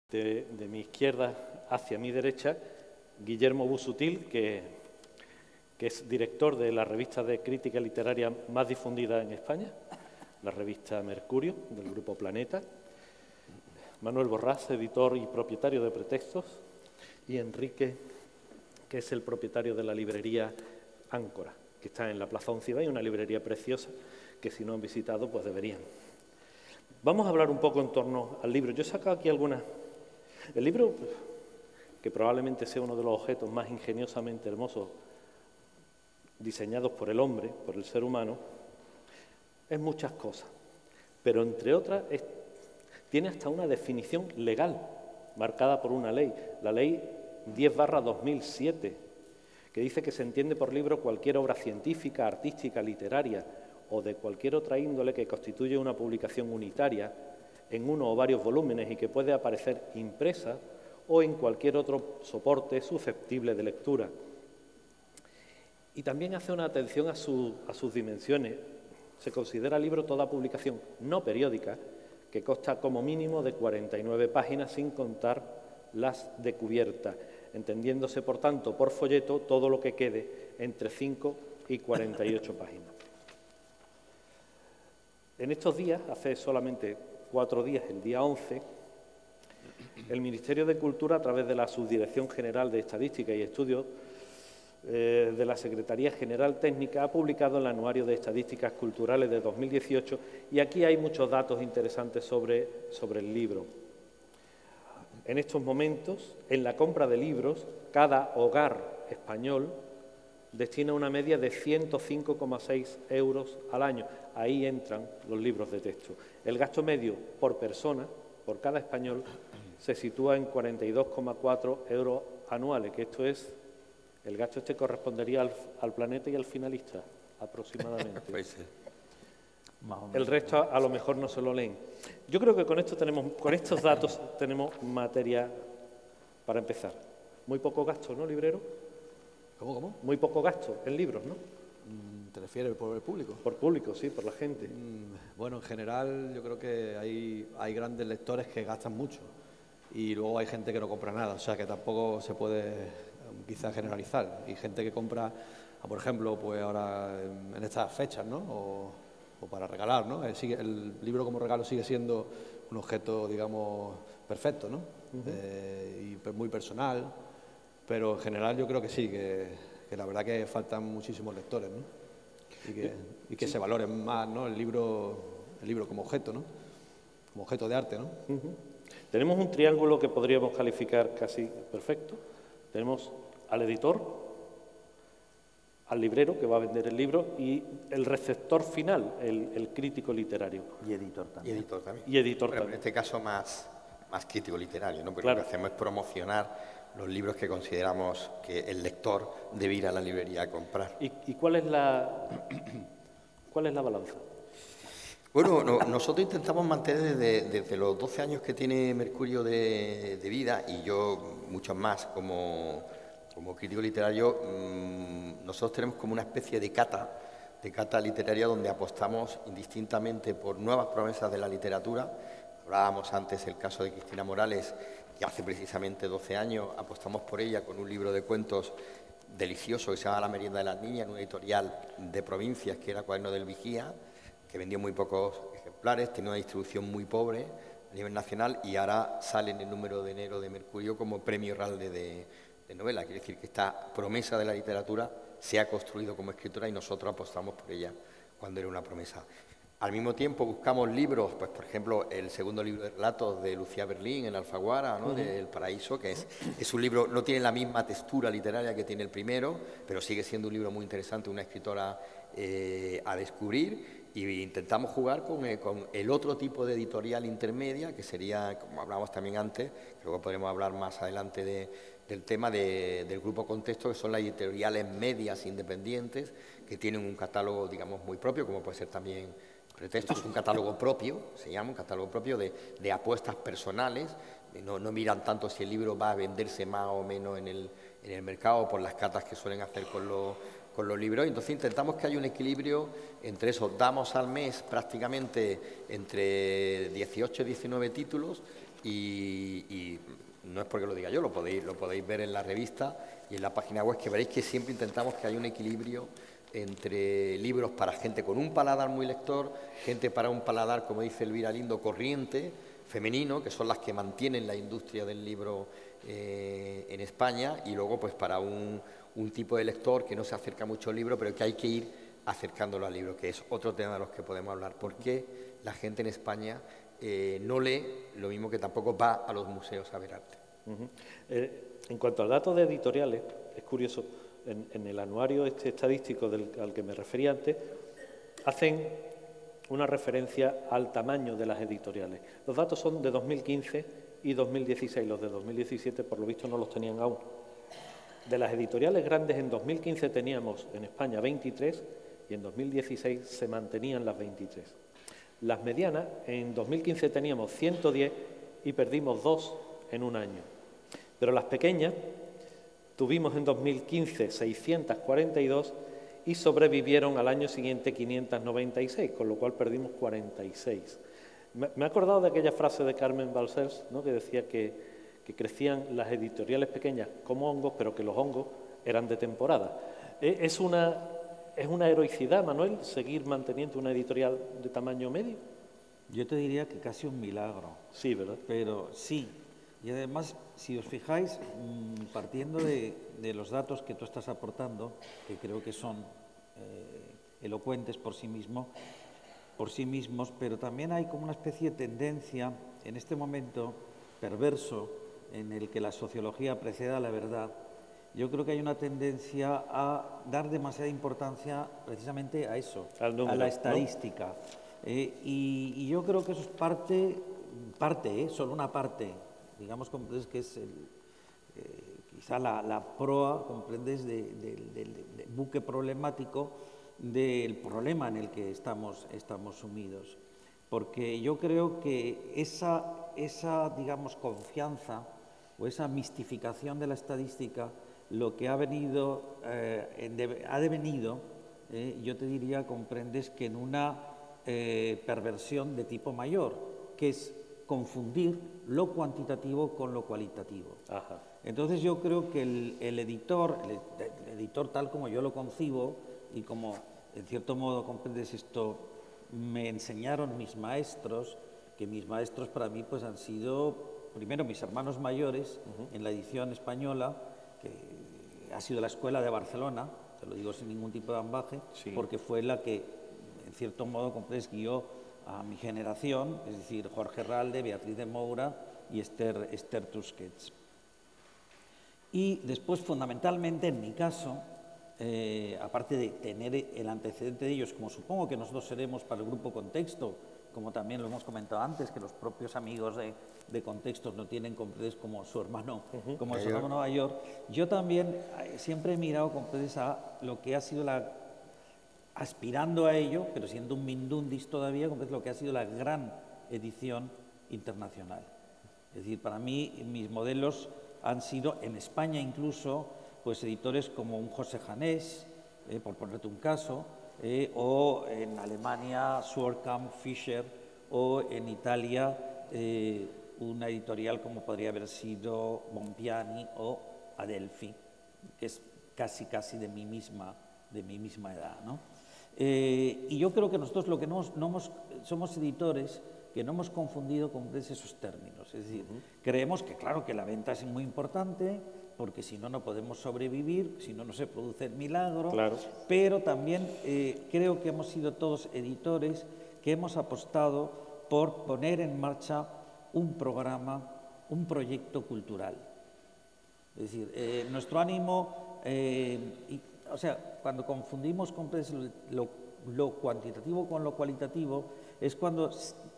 De mi izquierda hacia mi derecha, Guillermo Busuttil, que es director de la revista de crítica literaria más difundida en España, la revista Mercurio, del Grupo Planeta; Manuel Borrás, editor y propietario de Pretextos; y Enrique, que es el propietario de la librería Áncora, que está en la Plaza Oncibay, una librería preciosa que si no han visitado, pues deberían. Vamos a hablar un poco en torno al libro. Yo he sacado aquí algunas. El libro, que probablemente sea uno de los objetos más ingeniosamente hermosos diseñados por el hombre, por el ser humano, es muchas cosas, pero entre otras tiene hasta una definición legal marcada por una ley, la Ley 10/2007, que dice que se entiende por libro cualquier obra científica, artística, literaria o de cualquier otra índole que constituye una publicación unitaria en uno o varios volúmenes y que puede aparecer impresa o en cualquier otro soporte susceptible de lectura. Y también hace una atención a sus dimensiones. Se considera libro toda publicación no periódica que consta como mínimo de 49 páginas sin contar las de cubierta, entendiéndose por tanto por folleto todo lo que quede entre 5 y 48 páginas. En estos días, hace solamente 4 días, el día 11, el Ministerio de Cultura, a través de la Subdirección General de Estadística y Estudios de la Secretaría General Técnica, ha publicado el Anuario de Estadísticas Culturales de 2018 y aquí hay muchos datos interesantes sobre el libro. En estos momentos, en la compra de libros, cada hogar español destina una media de 105,6 euros al año. Ahí entran los libros de texto. El gasto medio por persona, por cada español, se sitúa en 42,4 euros anuales, que esto es, el gasto correspondería al Planeta y al Finalista, aproximadamente. Pues sí. El resto a lo mejor no se lo leen. Yo creo que con estos datos tenemos materia para empezar. Muy poco gasto, ¿no, librero? ¿Cómo? Muy poco gasto en libros, ¿no? ¿Te refieres por el público? Por público, sí, por la gente. Bueno, en general yo creo que hay grandes lectores que gastan mucho y luego hay gente que no compra nada, o sea que tampoco se puede quizás generalizar. Y gente que compra, por ejemplo, pues ahora en estas fechas, ¿no? O para regalar, ¿no? El libro como regalo sigue siendo un objeto, digamos, perfecto, ¿no? Y muy personal, pero en general yo creo que sí, que la verdad que faltan muchísimos lectores, ¿no? Y que se valoren más, ¿no? el libro como objeto, ¿no? Como objeto de arte, ¿no? Tenemos un triángulo que podríamos calificar casi perfecto. Tenemos al editor, al librero que va a vender el libro y el receptor final, el crítico literario. Y editor también. Y editor bueno, también. En este caso más crítico literario, ¿no? Porque claro. Lo que hacemos es promocionar los libros que consideramos que el lector debe ir a la librería a comprar. ¿Y cuál es la balanza? Bueno, nosotros intentamos mantener desde los 12 años que tiene Mercurio de vida, y yo muchos más como crítico literario, nosotros tenemos como una especie de cata literaria donde apostamos indistintamente por nuevas promesas de la literatura. Hablábamos antes el caso de Cristina Morales, y hace precisamente 12 años apostamos por ella con un libro de cuentos delicioso que se llama La merienda de las niñas, en una editorial de provincias que era Cuaderno del Vigía, que vendió muy pocos ejemplares, tenía una distribución muy pobre a nivel nacional y ahora sale en el número de enero de Mercurio como premio Ralde de novela. Quiere decir que esta promesa de la literatura se ha construido como escritora y nosotros apostamos por ella cuando era una promesa. Al mismo tiempo buscamos libros, pues por ejemplo el segundo libro de relatos de Lucía Berlín, El Alfaguara, ¿no? del Paraíso, que es un libro, no tiene la misma textura literaria que tiene el primero, pero sigue siendo un libro muy interesante, una escritora a descubrir, y intentamos jugar con el otro tipo de editorial intermedia, que sería, como hablábamos también antes, creo que podremos hablar más adelante del tema del Grupo Contexto, que son las editoriales medias independientes, que tienen un catálogo, digamos, muy propio, como puede ser también Pretextos, es un catálogo propio, se llama un catálogo propio de apuestas personales. No miran tanto si el libro va a venderse más o menos en el mercado por las catas que suelen hacer con los libros. Entonces intentamos que haya un equilibrio entre eso. Damos al mes prácticamente entre 18 y 19 títulos y no es porque lo diga yo, lo podéis ver en la revista y en la página web, que veréis que siempre intentamos que haya un equilibrio entre libros para gente con un paladar muy lector, gente para un paladar, como dice Elvira Lindo, corriente, femenino, que son las que mantienen la industria del libro en España, y luego pues para un tipo de lector que no se acerca mucho al libro, pero que hay que ir acercándolo al libro, que es otro tema de los que podemos hablar. ¿Por qué la gente en España no lee lo mismo que tampoco va a los museos a ver arte? En cuanto al dato de editoriales, es curioso, en el anuario estadístico al que me refería antes, hacen una referencia al tamaño de las editoriales. Los datos son de 2015 y 2016, los de 2017 por lo visto no los tenían aún. De las editoriales grandes en 2015 teníamos en España 23 y en 2016 se mantenían las 23. Las medianas, en 2015 teníamos 110 y perdimos 2 en un año. Pero las pequeñas tuvimos en 2015 642 y sobrevivieron al año siguiente 596, con lo cual perdimos 46. Me he acordado de aquella frase de Carmen Balcells, ¿no?, que decía que crecían las editoriales pequeñas como hongos, pero que los hongos eran de temporada. ¿Es una heroicidad, Manuel, seguir manteniendo una editorial de tamaño medio? Yo te diría que casi un milagro. Sí, ¿verdad? Pero sí. Y además, si os fijáis, partiendo de los datos que tú estás aportando, que creo que son elocuentes por sí mismos, pero también hay como una especie de tendencia en este momento perverso en el que la sociología precede a la verdad. Yo creo que hay una tendencia a dar demasiada importancia precisamente a eso, al número, a la estadística. ¿No? Y yo creo que eso es parte, solo una parte, digamos, comprendes que es quizá la proa, comprendes, del buque problemático del problema en el que estamos sumidos. Porque yo creo que esa digamos, confianza o esa mistificación de la estadística, lo que ha devenido, yo te diría, comprendes, que en una perversión de tipo mayor, que es confundir lo cuantitativo con lo cualitativo. Ajá. Entonces yo creo que el editor tal como yo lo concibo y como en cierto modo, comprendes, esto me enseñaron mis maestros, que mis maestros para mí pues han sido primero mis hermanos mayores en la edición española, que ha sido la Escuela de Barcelona, te lo digo sin ningún tipo de ambaje, sí, porque fue la que en cierto modo, comprendes, guió a mi generación, es decir, Jorge Ralde, Beatriz de Moura y Esther Tusquets. Y después, fundamentalmente, en mi caso, aparte de tener el antecedente de ellos, como supongo que nosotros seremos para el grupo Contexto, como también lo hemos comentado antes, que los propios amigos de Contextos no tienen, comprendes, como su hermano, como el hermano Nueva York, yo también siempre he mirado, comprendes, a lo que ha sido aspirando a ello, pero siendo un mindundis todavía, comprendes, lo que ha sido la gran edición internacional. Es decir, para mí, mis modelos han sido, en España incluso, pues editores como un José Janés, por ponerte un caso, o en Alemania Suhrkamp, Fischer, o en Italia una editorial como podría haber sido Bompiani o Adelphi, que es casi de mi misma edad, ¿no? Y yo creo que nosotros lo que somos editores que no hemos confundido con esos términos. Es decir, creemos que claro que la venta es muy importante, porque si no, no podemos sobrevivir, si no, no se produce el milagro. Claro. Pero también creo que hemos sido todos editores que hemos apostado por poner en marcha un programa, un proyecto cultural. Es decir, nuestro ánimo, o sea, cuando confundimos lo cuantitativo con lo cualitativo, es cuando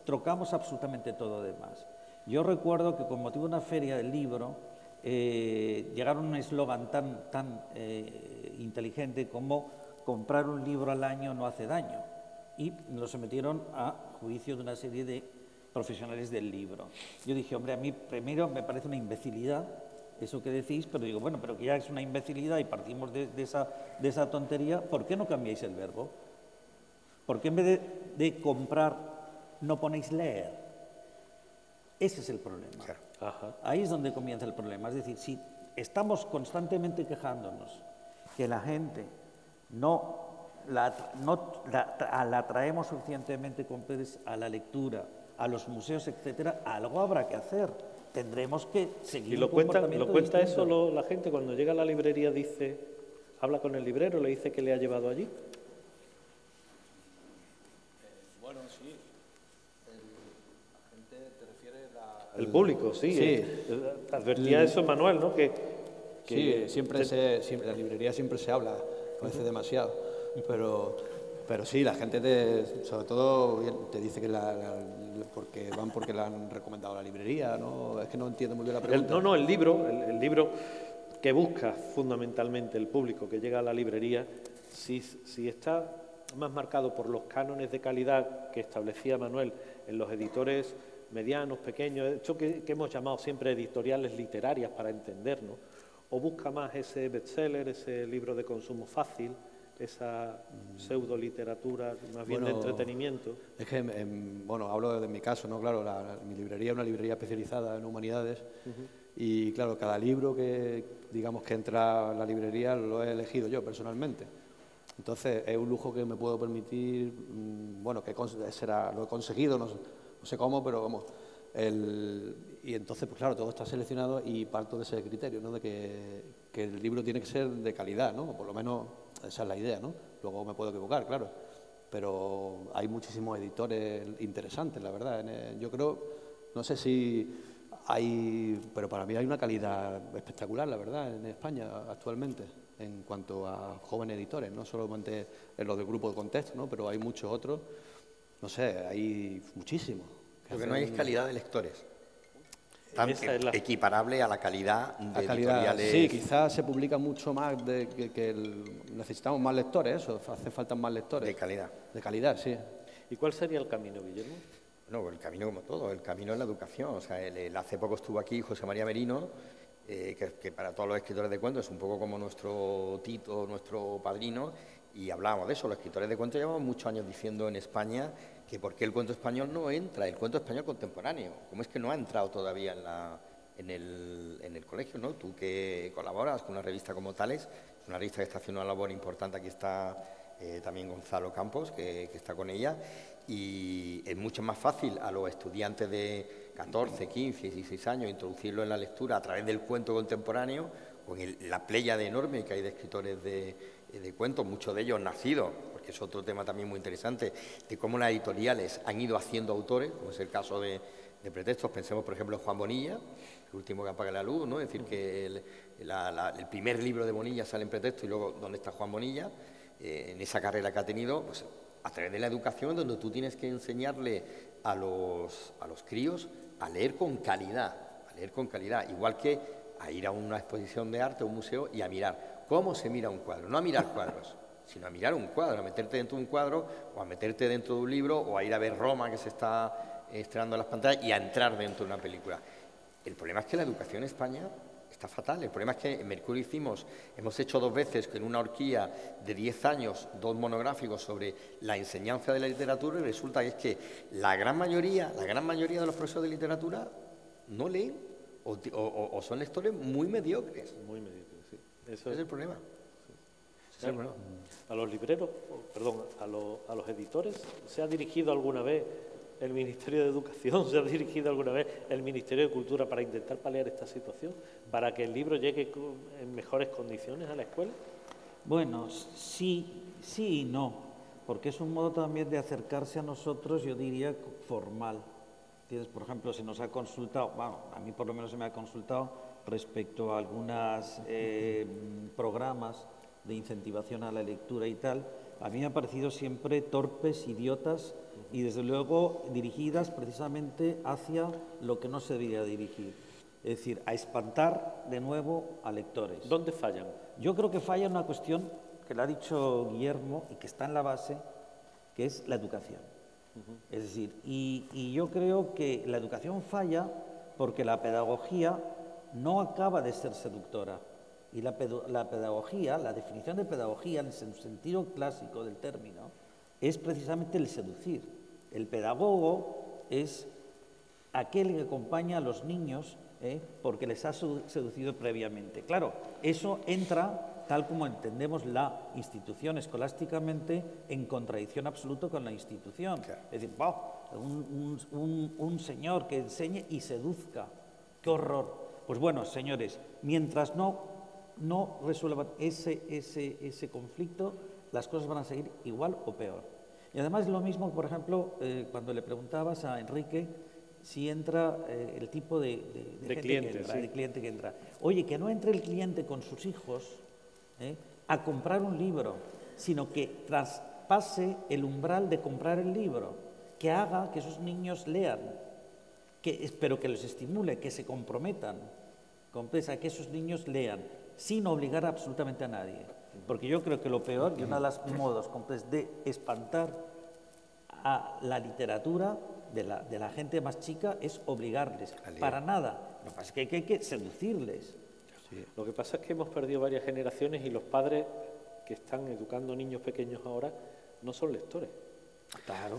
trocamos absolutamente todo demás. Yo recuerdo que con motivo de una feria del libro, llegaron un eslogan tan inteligente como comprar un libro al año no hace daño, y lo sometieron a juicio de una serie de profesionales del libro. Yo dije, hombre, a mí primero me parece una imbecilidad eso que decís, pero digo, bueno, pero que ya es una imbecilidad y partimos de esa tontería, ¿por qué no cambiáis el verbo? ¿Por qué en vez de comprar no ponéis leer? Ese es el problema. Claro. Ajá. Ahí es donde comienza el problema. Es decir, si estamos constantemente quejándonos que la gente no la traemos suficientemente a la lectura, a los museos, etcétera, algo habrá que hacer. Tendremos que seguir ¿Y lo un cuenta comportamiento eso distinto. la gente cuando llega a la librería? Habla con el librero, le dice que le ha llevado allí. Bueno, sí. La gente te refiere El público, sí. Sí. Advertía eso Manuel, ¿no? Sí, siempre la librería siempre se habla, a veces demasiado, pero sí, la gente sobre todo te dice que porque la han recomendado a la librería, ¿no? Es que no entiendo muy bien la pregunta. El libro que busca fundamentalmente el público que llega a la librería, si está más marcado por los cánones de calidad que establecía Manuel en los editores medianos, pequeños, esto que hemos llamado siempre editoriales literarias para entendernos, o busca más ese bestseller, ese libro de consumo fácil, esa pseudo-literatura más bien de entretenimiento. Es que, hablo de mi caso, ¿no? Claro, mi librería es una librería especializada en humanidades y, claro, cada libro que, digamos, que entra a la librería lo he elegido yo personalmente. Entonces, es un lujo que me puedo permitir, lo he conseguido, no sé cómo, pero vamos. Y entonces, pues claro, todo está seleccionado y parto de ese criterio, ¿no? De que el libro tiene que ser de calidad, ¿no? Por lo menos esa es la idea, ¿no? Luego me puedo equivocar, claro. Pero hay muchísimos editores interesantes, la verdad. Yo creo, no sé si hay, pero para mí hay una calidad espectacular, la verdad, en España actualmente, en cuanto a jóvenes editores, no solamente en los del grupo de contexto, ¿no? Pero hay muchos otros, no sé, hay muchísimos. Lo que no hay es calidad de lectores. Tan Esa es equiparable a la calidad de editoriales. Sí, quizás se publica mucho más necesitamos más lectores, eso, hace falta más lectores. De calidad. De calidad, sí. ¿Y cuál sería el camino, Guillermo? No, el camino como todo, el camino es la educación. O sea, hace poco estuvo aquí José María Merino, que para todos los escritores de cuentos es un poco como nuestro Tito, nuestro padrino, y hablábamos de eso. Los escritores de cuentos llevamos muchos años diciendo en España que por qué el cuento español no entra, el cuento español contemporáneo. ¿Cómo es que no ha entrado todavía en el colegio, ¿no? Tú que colaboras con una revista como Tales, es una revista que está haciendo una labor importante. Aquí está también Gonzalo Campos, que está con ella, y es mucho más fácil a los estudiantes de 14, 15, 16 años introducirlo en la lectura a través del cuento contemporáneo, con la pléyade enorme que hay de escritores de cuentos, muchos de ellos nacidos, porque es otro tema también muy interesante, de cómo las editoriales han ido haciendo autores, como es el caso de Pretextos. Pensemos, por ejemplo, en Juan Bonilla, el último que apaga la luz, ¿no? Es decir, que el primer libro de Bonilla sale en Pretextos y luego ¿dónde está Juan Bonilla? En esa carrera que ha tenido, pues a través de la educación, donde tú tienes que enseñarle a los críos a leer con calidad, igual que a ir a una exposición de arte, a un museo, y a mirar cómo se mira un cuadro, no a mirar cuadros, sino a mirar un cuadro, a meterte dentro de un cuadro, o a meterte dentro de un libro, o a ir a ver Roma, que se está estrenando en las pantallas, y a entrar dentro de una película. El problema es que la educación en España está fatal. El problema es que en Mercurio hemos hecho 2 veces en una horquilla de 10 años 2 monográficos sobre la enseñanza de la literatura, y resulta que es que la gran mayoría de los profesores de literatura no leen o son lectores muy mediocres. Muy mediocre, sí. Eso es el problema. Sí. A los libreros, a los editores, ¿se ha dirigido alguna vez el Ministerio de Educación, se ha dirigido alguna vez el Ministerio de Cultura para intentar paliar esta situación, para que el libro llegue en mejores condiciones a la escuela? Bueno, sí y no, porque es un modo también de acercarse a nosotros, yo diría, formal. ¿Entiendes? Por ejemplo, se nos ha consultado, a mí por lo menos se me ha consultado respecto a algunos programas de incentivación a la lectura y tal. A mí me ha parecido siempre torpes, idiotas y desde luego dirigidas precisamente hacia lo que no se debería dirigir. Es decir, a espantar de nuevo a lectores. ¿Dónde fallan? Yo creo que falla una cuestión que le ha dicho Guillermo y que está en la base, que es la educación. Es decir, y yo creo que la educación falla porque la pedagogía no acaba de ser seductora. Y la pedagogía, la definición de pedagogía en el sentido clásico del término, es precisamente el seducir. El pedagogo es aquel que acompaña a los niños porque les ha seducido previamente. Claro, eso entra, tal como entendemos la institución escolásticamente, en contradicción absoluta con la institución. Claro. Es decir, wow, un señor que enseñe y seduzca. ¡Qué horror! Pues bueno, señores, mientras no resuelvan ese conflicto, las cosas van a seguir igual o peor. Y además es lo mismo, por ejemplo, cuando le preguntabas a Enrique si entra el tipo de cliente, que entra, sí. de cliente que entra. Oye, que no entre el cliente con sus hijos a comprar un libro, sino que traspase el umbral de comprar el libro, que haga que esos niños lean, pero que los estimule, que se comprometan, a que esos niños lean, sin obligar absolutamente a nadie. Porque yo creo que lo peor, y uno de los modos de espantar a la literatura de la gente más chica, es obligarles. Para nada. Lo que pasa es que hay que seducirles. Sí. Lo que pasa es que hemos perdido varias generaciones y los padres que están educando niños pequeños ahora no son lectores. Claro.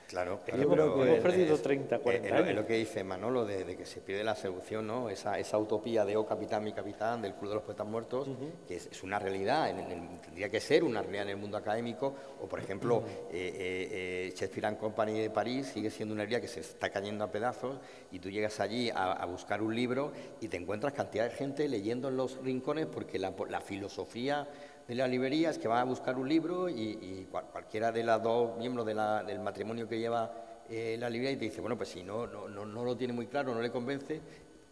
Claro, es que hemos perdido 30, 40 años. Es lo que dice Manolo, de que se pierde la seducción, ¿no? Esa utopía de «Oh, capitán, mi capitán», del Club de los Poetas Muertos, que es una realidad, tendría que ser una realidad en el mundo académico, o por ejemplo, Shakespeare and Company de París sigue siendo una realidad que se está cayendo a pedazos, y tú llegas allí a buscar un libro y te encuentras cantidad de gente leyendo en los rincones, porque la filosofía de la librería es que va a buscar un libro y cualquiera de las dos miembros del matrimonio que lleva la librería y te dice, bueno, pues si no lo tiene muy claro, no le convence,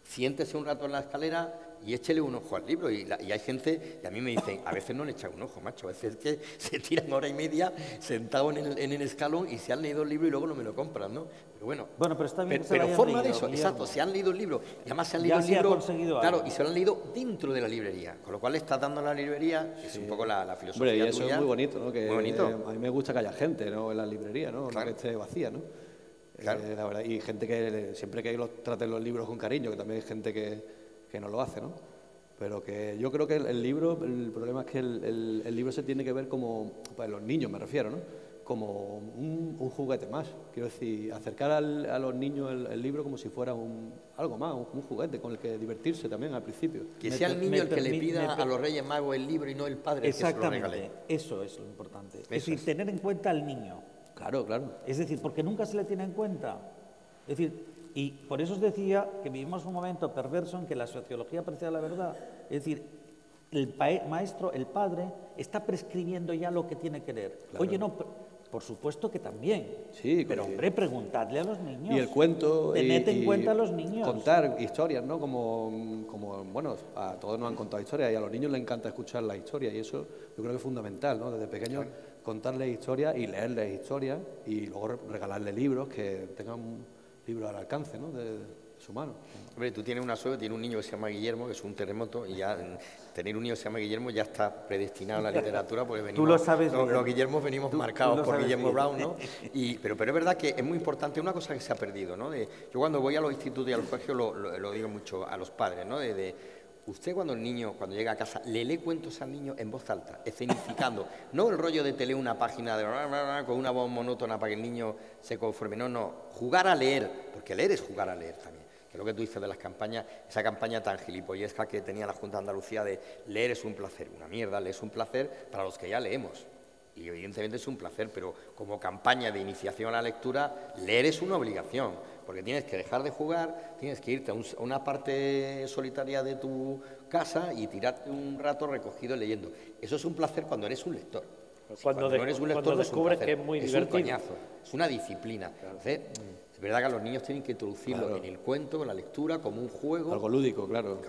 siéntese un rato en la escalera y échele un ojo al libro. Y hay gente, y a mí me dicen, a veces no le echan un ojo, macho, a veces es que se tiran hora y media sentados en el escalón y se han leído el libro y luego no me lo compran, ¿no? Pero bueno, pero está bien, pero forma de eso, Guillermo. Exacto, se han leído el libro, y además se han leído el libro, claro, y se lo han leído dentro de la librería, con lo cual le estás dando a la librería, que es un poco la filosofía. Hombre, y eso tuya. Es muy bonito, ¿no? Que muy bonito. A mí me gusta que haya gente, ¿no? En la librería, ¿no? Claro. No que esté vacía, ¿no? Claro. La verdad, y gente que siempre que traten los libros con cariño, que también hay gente que no lo hace, ¿no? Pero que yo creo que el problema es que el libro se tiene que ver como, pues los niños me refiero, ¿no? Como un juguete más. Quiero decir, acercar a los niños el libro como si fuera algo más, un juguete con el que divertirse también al principio. Que sea el niño el que le pida a los Reyes Magos el libro y no el padre el que se lo regale. Eso es lo importante. Es decir, tener en cuenta al niño. Claro, claro. Es decir, porque nunca se le tiene en cuenta. Es decir, y por eso os decía que vivimos un momento perverso en que la sociología parecía la verdad. Es decir, el maestro, el padre, está prescribiendo ya lo que tiene que leer. Claro. Oye, no, por supuesto que también. Sí, pero hombre, preguntadle a los niños. Y el cuento. Tened en cuenta a los niños. Contar historias, ¿no? Como bueno, a todos nos han contado historias y a los niños les encanta escuchar las historias, y eso yo creo que es fundamental, ¿no? Desde pequeños contarles historias y leerles historias y luego regalarles libros que tengan un libro al alcance, ¿no? de su mano. Hombre, tú tienes una suegra, tienes un niño que se llama Guillermo, que es un terremoto, y ya tener un niño que se llama Guillermo ya está predestinado a la literatura, porque venimos, tú lo sabes, los Guillermos venimos marcados por Guillermo Brown, ¿no? Pero es verdad que es muy importante, una cosa que se ha perdido, ¿no? Yo cuando voy a los institutos y a los colegios lo digo mucho a los padres, ¿no? Usted cuando llega a casa, le lee cuentos al niño en voz alta, escenificando. No el rollo de te lee una página con una voz monótona para que el niño se conforme. No, jugar a leer, porque leer es jugar a leer también. Que es lo que tú dices de las campañas, esa campaña tan gilipollesca que tenía la Junta de Andalucía de leer es un placer. Una mierda, leer es un placer para los que ya leemos. Y evidentemente es un placer, pero como campaña de iniciación a la lectura, leer es una obligación, porque tienes que dejar de jugar, tienes que irte a una parte solitaria de tu casa y tirarte un rato recogido leyendo. Eso es un placer cuando eres un lector. Cuando no eres un lector, descubres que es muy divertido. Es un coñazo, es una disciplina. Claro. Entonces, es verdad que a los niños tienen que introducirlo en el cuento, en la lectura, como un juego. Algo lúdico, claro.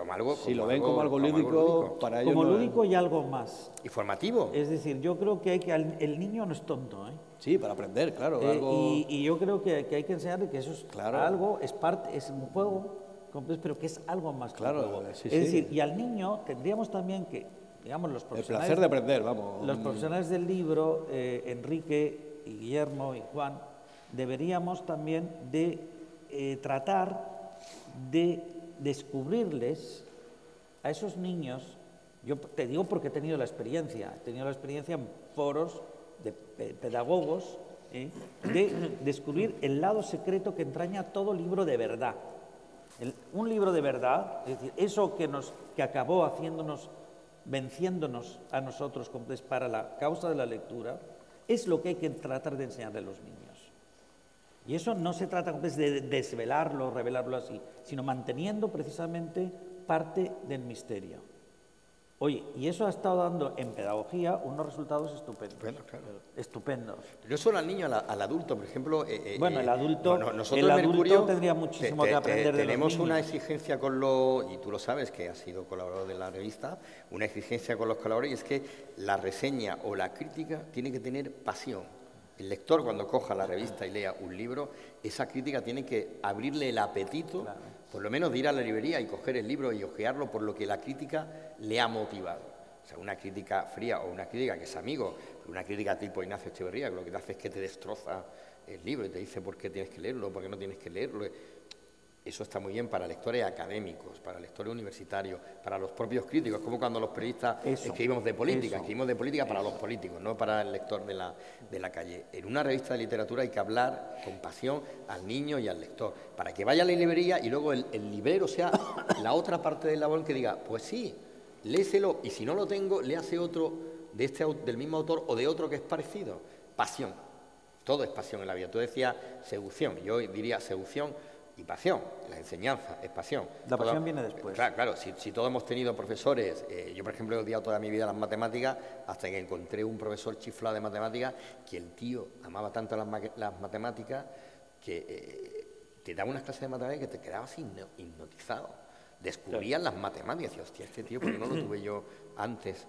Si lo ven como algo lúdico, para ellos como lúdico y algo más. Y formativo. Es decir, yo creo que el niño no es tonto, ¿eh? Sí, para aprender, claro. Y yo creo que hay que enseñarle que eso es algo, es un juego, pero que es algo más. Claro, es decir, y al niño tendríamos también que, digamos, los profesionales... El placer de aprender, vamos. Los profesionales del libro, Enrique y Guillermo y Juan, deberíamos también de tratar de descubrirles a esos niños. Yo te digo porque he tenido la experiencia en foros de pedagogos de descubrir el lado secreto que entraña todo libro de verdad. Un libro de verdad, es decir, eso que acabó venciéndonos a nosotros para la causa de la lectura, es lo que hay que tratar de enseñarle a los niños. Y eso no se trata de desvelarlo, revelarlo así, sino manteniendo precisamente parte del misterio. Oye, y eso ha estado dando en pedagogía unos resultados estupendos. Bueno, claro. Estupendos. No solo al niño, al adulto, por ejemplo. Bueno, el adulto, nosotros en Mercurio tendría muchísimo que aprender de los niños. Tenemos una exigencia y tú lo sabes, que has sido colaborador de la revista, una exigencia con los colaboradores, y es que la reseña o la crítica tiene que tener pasión. El lector, cuando coja la revista y lea un libro, esa crítica tiene que abrirle el apetito, claro, por lo menos de ir a la librería y coger el libro y hojearlo por lo que la crítica le ha motivado. O sea, una crítica fría o una crítica que es amigo, una crítica tipo Ignacio Echeverría, que lo que te hace es que te destroza el libro y te dice por qué tienes que leerlo, por qué no tienes que leerlo. Eso está muy bien para lectores académicos, para lectores universitarios, para los propios críticos, como cuando los periodistas escribimos de política, para los políticos, no para el lector de la calle. En una revista de literatura hay que hablar con pasión al niño y al lector, para que vaya a la librería y luego el librero sea la otra parte del labor que diga, pues sí, léeselo, y si no lo tengo, léase otro del mismo autor o de otro que es parecido. Pasión, todo es pasión en la vida. Tú decías seducción, yo diría seducción y pasión. La enseñanza es pasión. La pasión viene después. Claro, si todos hemos tenido profesores, yo por ejemplo he odiado toda mi vida las matemáticas, hasta que encontré un profesor chiflado de matemáticas, que el tío amaba tanto las matemáticas, que te daba unas clases de matemáticas que te quedabas hipnotizado. Descubrían las matemáticas, y decía, hostia, este tío, ¿por qué no lo tuve yo antes?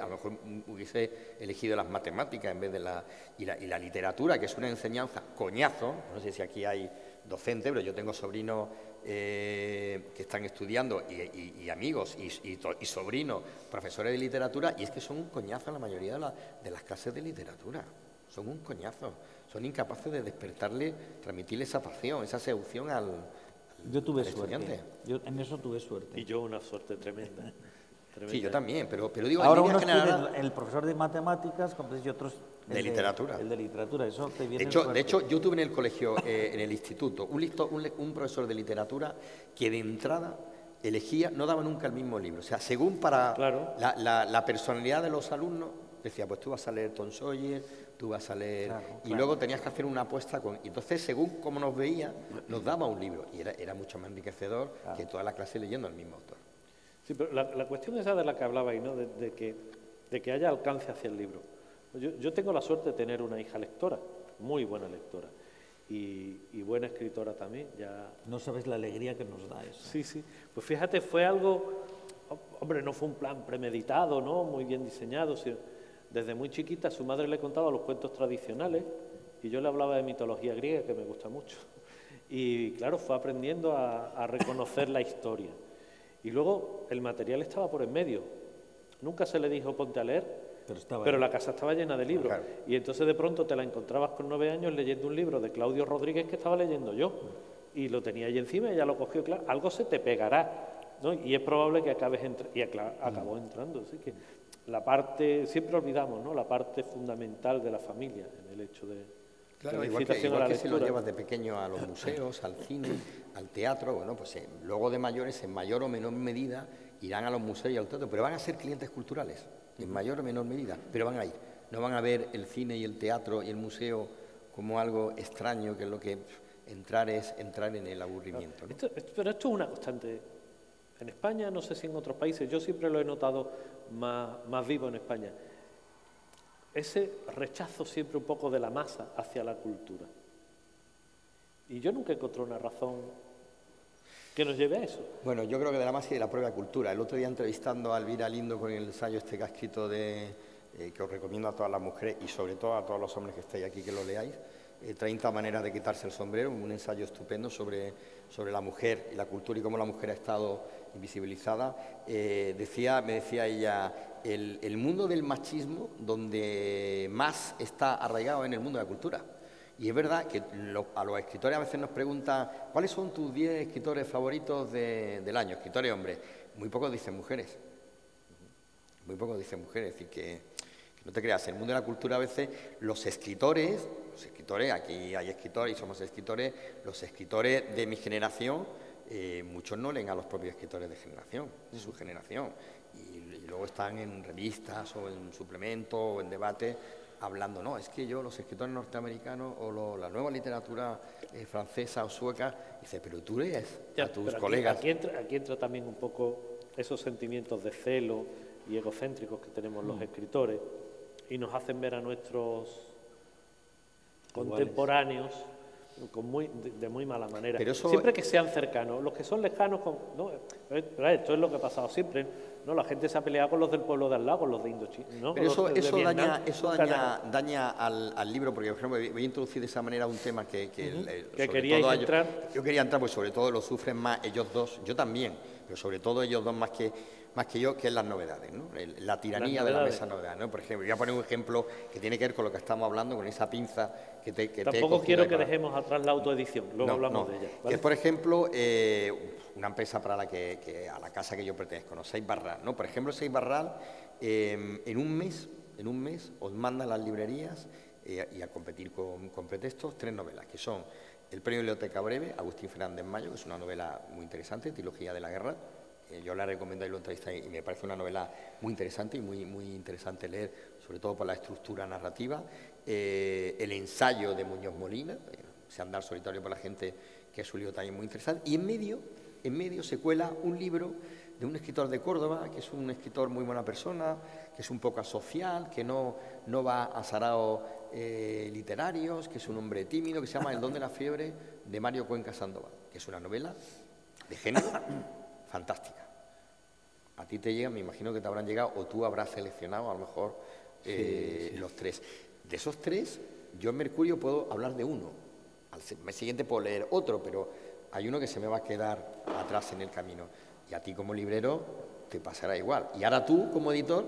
A lo mejor hubiese elegido las matemáticas en vez de la literatura, que es una enseñanza coñazo. No sé si aquí hay docentes, pero yo tengo sobrinos que están estudiando y amigos y sobrinos profesores de literatura, y es que son un coñazo la mayoría de las clases de literatura. Son un coñazo. Son incapaces de despertarle, transmitirle esa pasión, esa seducción al Yo tuve suerte. Yo en eso tuve suerte. Y yo una suerte tremenda. Sí, yo también, pero digo... Ahora uno general, el profesor de matemáticas y otros... De literatura. El de literatura, eso te viene de hecho, yo tuve en el colegio, en el instituto, un profesor de literatura que de entrada elegía, no daba nunca el mismo libro. O sea, según para la personalidad de los alumnos, decía, pues tú vas a leer Tom Sawyer, tú vas a leer... Y luego tenías que hacer una apuesta con... Entonces, según cómo nos veía, nos daba un libro. Y era mucho más enriquecedor que toda la clase leyendo al mismo autor. Sí, pero la cuestión esa de la que hablabais, ¿no? De que haya alcance hacia el libro. Yo tengo la suerte de tener una hija lectora, muy buena lectora, y buena escritora también. Ya... No sabes la alegría que nos da eso. Sí, sí. Pues fíjate, fue algo... Hombre, no fue un plan premeditado, ¿no? Muy bien diseñado. Sino, desde muy chiquita su madre le contaba los cuentos tradicionales y yo le hablaba de mitología griega, que me gusta mucho. Y claro, fue aprendiendo a reconocer la historia. Y luego el material estaba por en medio. Nunca se le dijo ponte a leer, pero la casa estaba llena de libros. Claro. Y entonces de pronto te la encontrabas con 9 años leyendo un libro de Claudio Rodríguez que estaba leyendo yo. Y lo tenía ahí encima y ella lo cogió. Claro, algo se te pegará, ¿no? Y es probable que acabes entrando. Y acabó entrando. Así que la parte, siempre olvidamos, ¿no? La parte fundamental de la familia en el hecho de... Claro, igual que si lo llevas de pequeño a los museos, al cine, al teatro, bueno, pues luego de mayores, en mayor o menor medida, irán a los museos y al teatro, pero van a ser clientes culturales, en mayor o menor medida, pero van a ir. No van a ver el cine y el teatro y el museo como algo extraño, que es lo que entrar en el aburrimiento, ¿no? Pero esto es una constante. En España, no sé si en otros países, yo siempre lo he notado más vivo en España. Ese rechazo siempre un poco de la masa hacia la cultura. Y yo nunca encontré una razón que nos lleve a eso. Bueno, yo creo que de la masa y de la propia cultura. El otro día entrevistando a Elvira Lindo con el ensayo que ha escrito que os recomiendo a todas las mujeres y sobre todo a todos los hombres que estáis aquí que lo leáis, 30 maneras de quitarse el sombrero, un ensayo estupendo sobre la mujer y la cultura y cómo la mujer ha estado invisibilizada. Me decía ella, el mundo del machismo donde más está arraigado en el mundo de la cultura. Y es verdad que a los escritores a veces nos preguntan ¿cuáles son tus 10 escritores favoritos del año? Escritores hombres. Muy pocos dicen mujeres. Muy pocos dicen mujeres. Es decir, que No te creas, en el mundo de la cultura a veces los escritores, aquí hay escritores y somos escritores, los escritores de mi generación, muchos no leen a los propios escritores de su generación, y luego están en revistas o en suplementos o en debates hablando, no, es que yo, los escritores norteamericanos o la nueva literatura francesa o sueca, dice, pero tú lees a tus colegas. Aquí entra también un poco esos sentimientos de celo y egocéntricos que tenemos los escritores, y nos hacen ver a nuestros contemporáneos de muy mala manera. Pero eso... Siempre que sean cercanos, los que son lejanos, no, pero esto es lo que ha pasado siempre, ¿no? La gente se ha peleado con los del pueblo de al lado, con los de Indochina, ¿no? Pero eso Vietnam. daña al libro, porque por ejemplo voy a introducir de esa manera un tema que queríais entrar. Yo quería entrar, pues sobre todo lo sufren más ellos dos, yo también, pero sobre todo ellos dos más que yo, que es las novedades, ¿no? La tiranía de la mesa novedad, ¿no? Por ejemplo, voy a poner un ejemplo que tiene que ver con lo que estamos hablando, con esa pinza que te he Tampoco quiero que dejemos atrás la autoedición, luego hablamos de ella, ¿vale? Que es, por ejemplo, una empresa para a la casa que yo pertenezco, ¿no? Seix Barral, ¿no? Por ejemplo, Seix Barral, en un mes os manda a las librerías y a competir con pretextos 3 novelas, que son El premio Biblioteca Breve, Agustín Fernández Mayo, que es una novela muy interesante, Trilogía de la Guerra. Yo la recomiendo y lo entrevisté y me parece una novela muy interesante y muy interesante leer, sobre todo por la estructura narrativa. El ensayo de Muñoz Molina, ese andar solitario por la gente, que es un libro también muy interesante. Y en medio se cuela un libro de un escritor de Córdoba, que es un escritor muy buena persona, que es un poco asocial, que no va a saraos literarios, que es un hombre tímido, que se llama El don de la fiebre, de Mario Cuenca Sandoval, que es una novela de género fantástica. A ti te llega, me imagino que te habrán llegado, o tú habrás seleccionado a lo mejor los 3. De esos 3, yo en Mercurio puedo hablar de uno. Al mes siguiente puedo leer otro, pero hay uno que se me va a quedar atrás en el camino. Y a ti como librero te pasará igual. Y ahora tú como editor,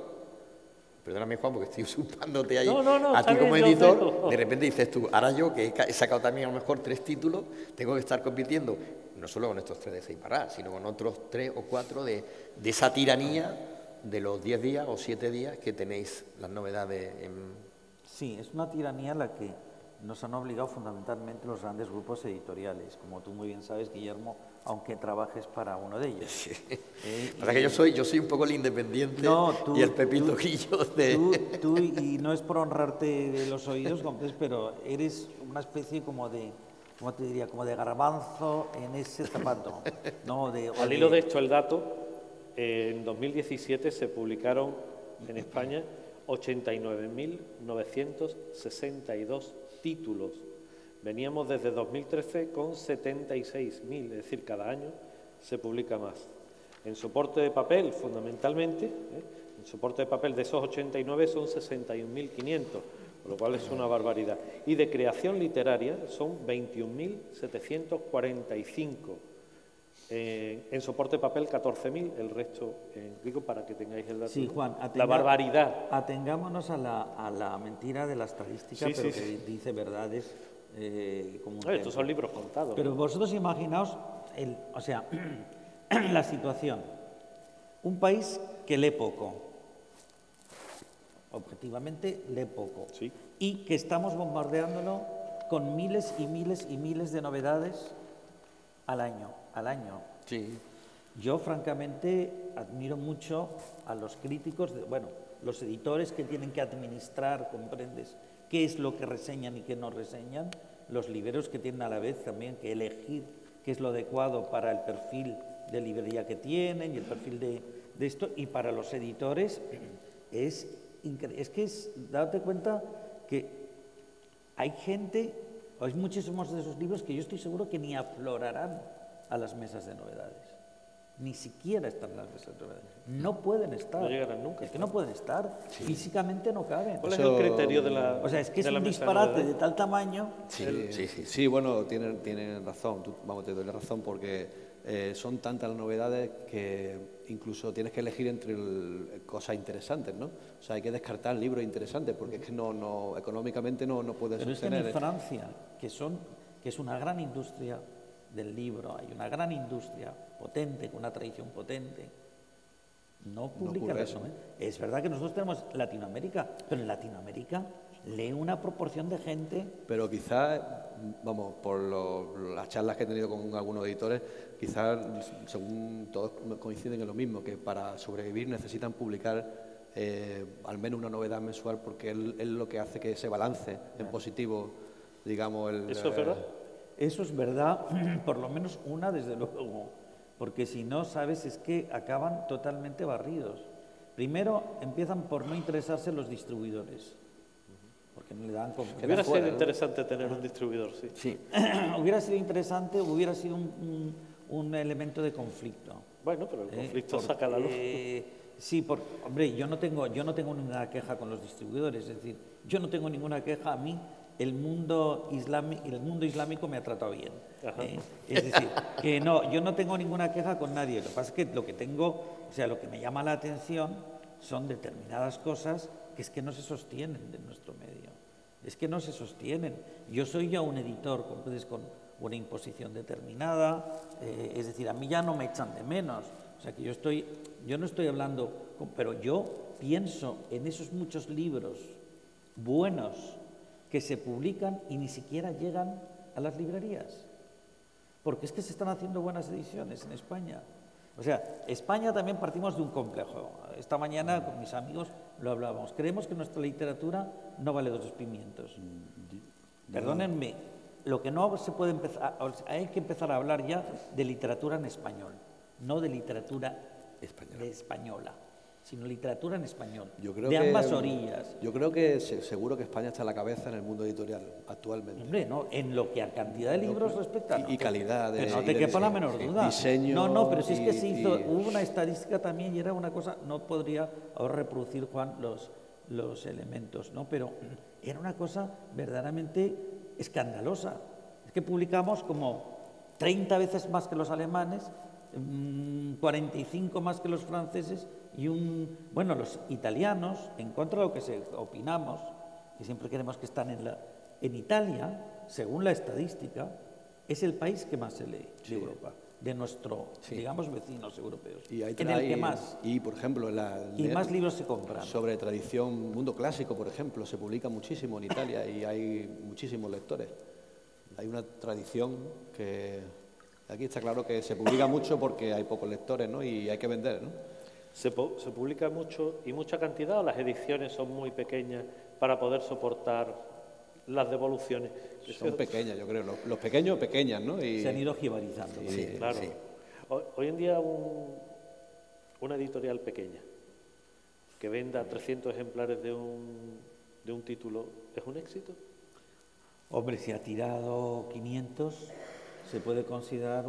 perdóname Juan porque estoy usurpándote ahí, a ti como editor, de repente dices tú, ahora yo que he sacado también a lo mejor 3 títulos, tengo que estar compitiendo no solo con estos 3 de Seix Barral, sino con otros 3 o 4 de esa tiranía de los 10 días o 7 días que tenéis las novedades en... Sí, es una tiranía la que nos han obligado fundamentalmente los grandes grupos editoriales, como tú muy bien sabes, Guillermo, aunque trabajes para uno de ellos. Sí. Para que yo soy un poco el independiente y el Pepito Grillo de... Tú, y no es por honrarte de los oídos, pero eres una especie como de... ¿Cómo te diría? Como de garbanzo en ese zapato. ¿No? Al hilo de esto, el dato, en 2017 se publicaron en España 89.962 títulos. Veníamos desde 2013 con 76.000, es decir, cada año se publica más. En soporte de papel, fundamentalmente, en soporte de papel de esos 89 son 61.500. Con lo cual es una barbaridad. Y de creación literaria son 21.745. En soporte de papel 14.000, el resto digo para que tengáis el dato. Sí, Juan, la barbaridad. Atengámonos a la mentira de la estadística, pero que dice verdades como un estos son libros contados. Pero vosotros imaginaos, la situación. Un país que lee poco. Objetivamente lee poco, y que estamos bombardeándolo con miles y miles y miles de novedades al año. Sí. Yo francamente admiro mucho a los críticos, los editores que tienen que administrar, comprendes, qué es lo que reseñan y qué no reseñan, los libreros que tienen a la vez también que elegir qué es lo adecuado para el perfil de librería que tienen y el perfil de esto, y para los editores date cuenta que hay gente, hay muchísimos de esos libros que yo estoy seguro que ni aflorarán a las mesas de novedades. Ni siquiera están en las mesas de novedades. No pueden estar. No llegarán nunca. Es que no pueden estar. Físicamente no caben. ¿Cuál es el criterio de la O sea, es que es un disparate de tal tamaño. Sí, bueno, tienen razón. Te doy la razón porque son tantas las novedades que incluso tienes que elegir entre cosas interesantes, ¿no? O sea, hay que descartar libros interesantes porque es que no económicamente no puedes sostener. Pero es que en Francia, que es una gran industria del libro, hay una gran industria potente, con una tradición potente, no publican ocurre eso. eso. Es verdad que nosotros tenemos Latinoamérica, pero en Latinoamérica lee una proporción de gente. Pero quizás, vamos, por las charlas que he tenido con algunos editores, quizás, según todos coinciden en lo mismo, que para sobrevivir necesitan publicar al menos una novedad mensual, porque es lo que hace que se balance en positivo, digamos. ¿Eso es verdad? Eso es verdad, por lo menos una, desde luego, porque si no, sabes, es que acaban totalmente barridos. Primero, empiezan por no interesarse los distribuidores, porque no le dan... Hubiera sido interesante tener un distribuidor, sí. Sí. Hubiera sido interesante, hubiera sido un elemento de conflicto. Bueno, pero el conflicto saca la luz. Sí, hombre, yo no tengo ninguna queja con los distribuidores, es decir, yo no tengo ninguna queja. A mí el mundo islámico me ha tratado bien. Es decir, que no, yo no tengo ninguna queja con nadie. Lo que pasa es que lo que me llama la atención son determinadas cosas que es que no se sostienen de nuestro medio. Es que no se sostienen. Yo soy ya un editor con una imposición determinada, es decir, a mí ya no me echan de menos. O sea, que yo no estoy hablando, pero yo pienso en esos muchos libros buenos que se publican y ni siquiera llegan a las librerías. Porque es que se están haciendo buenas ediciones en España. O sea, España también partimos de un complejo. Esta mañana con mis amigos lo hablábamos. Creemos que nuestra literatura no vale 2 pimientos. Perdónenme, lo que no se puede empezar, hay que empezar a hablar ya de literatura en español, no de literatura española, sino literatura en español, de ambas orillas. Yo creo que seguro que España está a la cabeza en el mundo editorial actualmente. Hombre, no, en lo que a cantidad de libros respecta. Y calidad. Pero no te quepa la menor duda. Diseño. No, pero si es que se hizo, hubo una estadística también y era una cosa, no podría ahora reproducir, Juan, los elementos, ¿no? Pero era una cosa verdaderamente escandalosa. Es que publicamos como 30 veces más que los alemanes, 45 más que los franceses y los italianos, en contra de lo que opinamos, que siempre queremos que están en Italia, según la estadística, es el país que más se lee de Europa, de digamos, vecinos europeos. Y ahí en el que más. Y, por ejemplo, y más libros se compran. Sobre tradición, mundo clásico, por ejemplo, se publica muchísimo en Italia y hay muchísimos lectores. Hay una tradición que aquí está claro que se publica mucho porque hay pocos lectores, ¿no? Y hay que vender, ¿no? ¿Se publica mucho y mucha cantidad o las ediciones son muy pequeñas para poder soportar las devoluciones? Son pequeñas, yo creo. Los pequeños, pequeñas, ¿no? Y se han ido jibarizando. Sí, claro. Sí. Hoy en día una editorial pequeña que venda 300 ejemplares de un título, ¿es un éxito? Hombre, si ha tirado 500, se puede considerar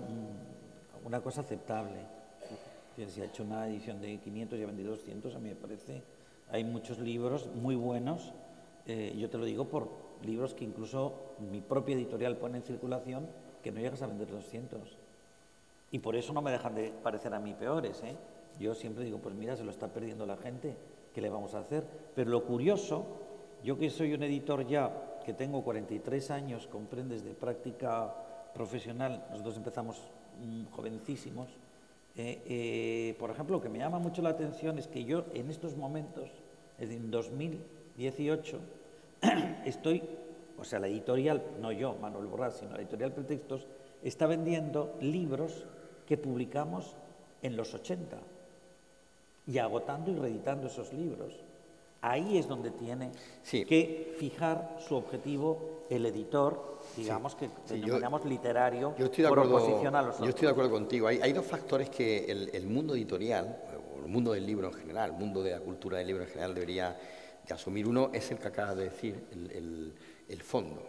una cosa aceptable. Si ha hecho una edición de 500 y ha vendido 200, a mí me parece. Hay muchos libros muy buenos, yo te lo digo por libros que incluso mi propia editorial pone en circulación, que no llegas a vender 200. Y por eso no me dejan de parecer a mí peores, ¿eh? Yo siempre digo, pues mira, se lo está perdiendo la gente, ¿qué le vamos a hacer? Pero lo curioso, yo que soy un editor ya, que tengo 43 años, comprendes, de práctica profesional, nosotros empezamos jovencísimos, por ejemplo, lo que me llama mucho la atención es que yo en estos momentos, es decir, en 2018, la editorial, no yo, Manuel Borrás, sino la editorial Pretextos, está vendiendo libros que publicamos en los 80 y agotando y reeditando esos libros. Ahí es donde tiene que fijar su objetivo el editor, digamos, que denominamos literario, por oposición a los otros. Yo estoy de acuerdo contigo. Hay 2 factores que el mundo editorial, o el mundo del libro en general, el mundo de la cultura del libro en general debería de asumir. Uno es el que acabas de decir, el fondo.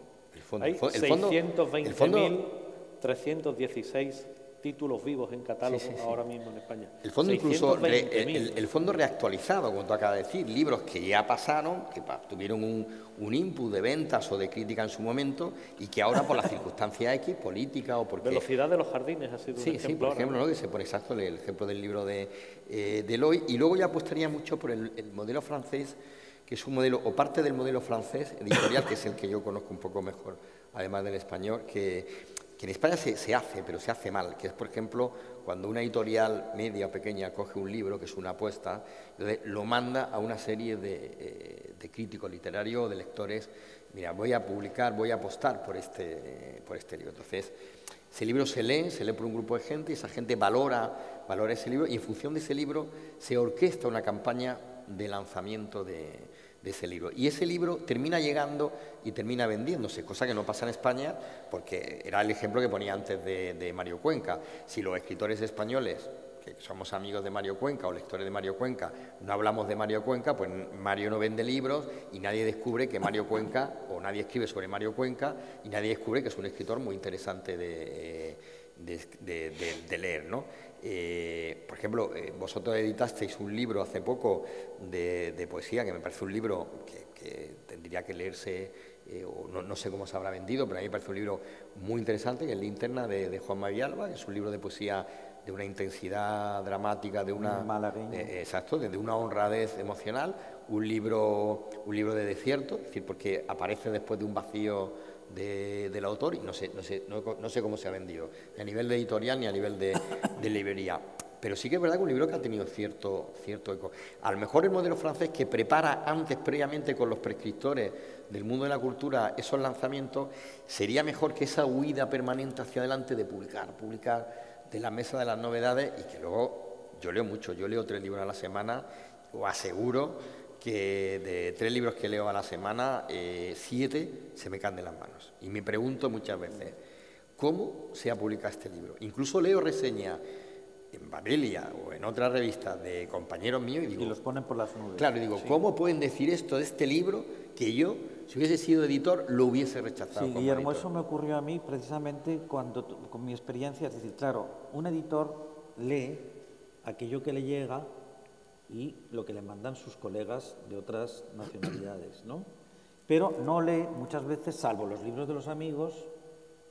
Hay 620.316 títulos vivos en catálogo ahora mismo en España. El fondo incluso, el fondo reactualizado, como tú acabas de decir, libros que ya pasaron, que tuvieron un input de ventas o de crítica en su momento y que ahora por las circunstancias X, política o porque... Velocidad de los jardines ha sido un ejemplo. Sí, por ejemplo, ¿no? Que se pone exacto el ejemplo del libro de Eloy. Y luego ya apostaría mucho por el modelo francés, que es un modelo, o parte del modelo francés editorial, que es el que yo conozco un poco mejor, además del español, que en España se hace, pero se hace mal, que es, por ejemplo, cuando una editorial media o pequeña coge un libro, que es una apuesta, entonces lo manda a una serie de críticos literarios o de lectores. Mira, voy a publicar, voy a apostar por este libro. Entonces, ese libro se lee por un grupo de gente y esa gente valora ese libro y en función de ese libro se orquesta una campaña de lanzamiento de ese libro. Y ese libro termina llegando y termina vendiéndose, cosa que no pasa en España, porque era el ejemplo que ponía antes de Mario Cuenca. Si los escritores españoles, que somos amigos de Mario Cuenca o lectores de Mario Cuenca, no hablamos de Mario Cuenca, pues Mario no vende libros y nadie descubre que Mario Cuenca, o nadie escribe sobre Mario Cuenca y nadie descubre que es un escritor muy interesante de leer, ¿no? Por ejemplo, vosotros editasteis un libro hace poco de poesía, que me parece un libro que tendría que leerse, o no sé cómo se habrá vendido, pero a mí me parece un libro muy interesante, que es Linterna de Juan Marialba, que es un libro de poesía de una intensidad dramática, de una exacto, de una honradez emocional, un libro de desierto, es decir, porque aparece después de un vacío del autor y no sé cómo se ha vendido, ni a nivel de editorial ni a nivel de librería. Pero sí que es verdad que un libro que ha tenido cierto eco. A lo mejor el modelo francés, que prepara antes, previamente, con los prescriptores del mundo de la cultura esos lanzamientos, sería mejor que esa huida permanente hacia adelante de publicar de la mesa de las novedades, y que luego yo leo mucho, yo leo 3 libros a la semana, os aseguro que de 3 libros que leo a la semana, 7 se me caen de las manos. Y me pregunto muchas veces, ¿cómo se ha publicado este libro? Incluso leo reseñas en Babelia o en otras revistas de compañeros míos y digo... Y los ponen por las nubes. Claro, y digo, sí. ¿Cómo pueden decir esto de este libro que yo, si hubiese sido editor, lo hubiese rechazado? Sí, Guillermo, eso me ocurrió a mí precisamente con mi experiencia. Es decir, claro, un editor lee aquello que le llega y lo que le mandan sus colegas de otras nacionalidades, ¿no? Pero no lee muchas veces, salvo los libros de los amigos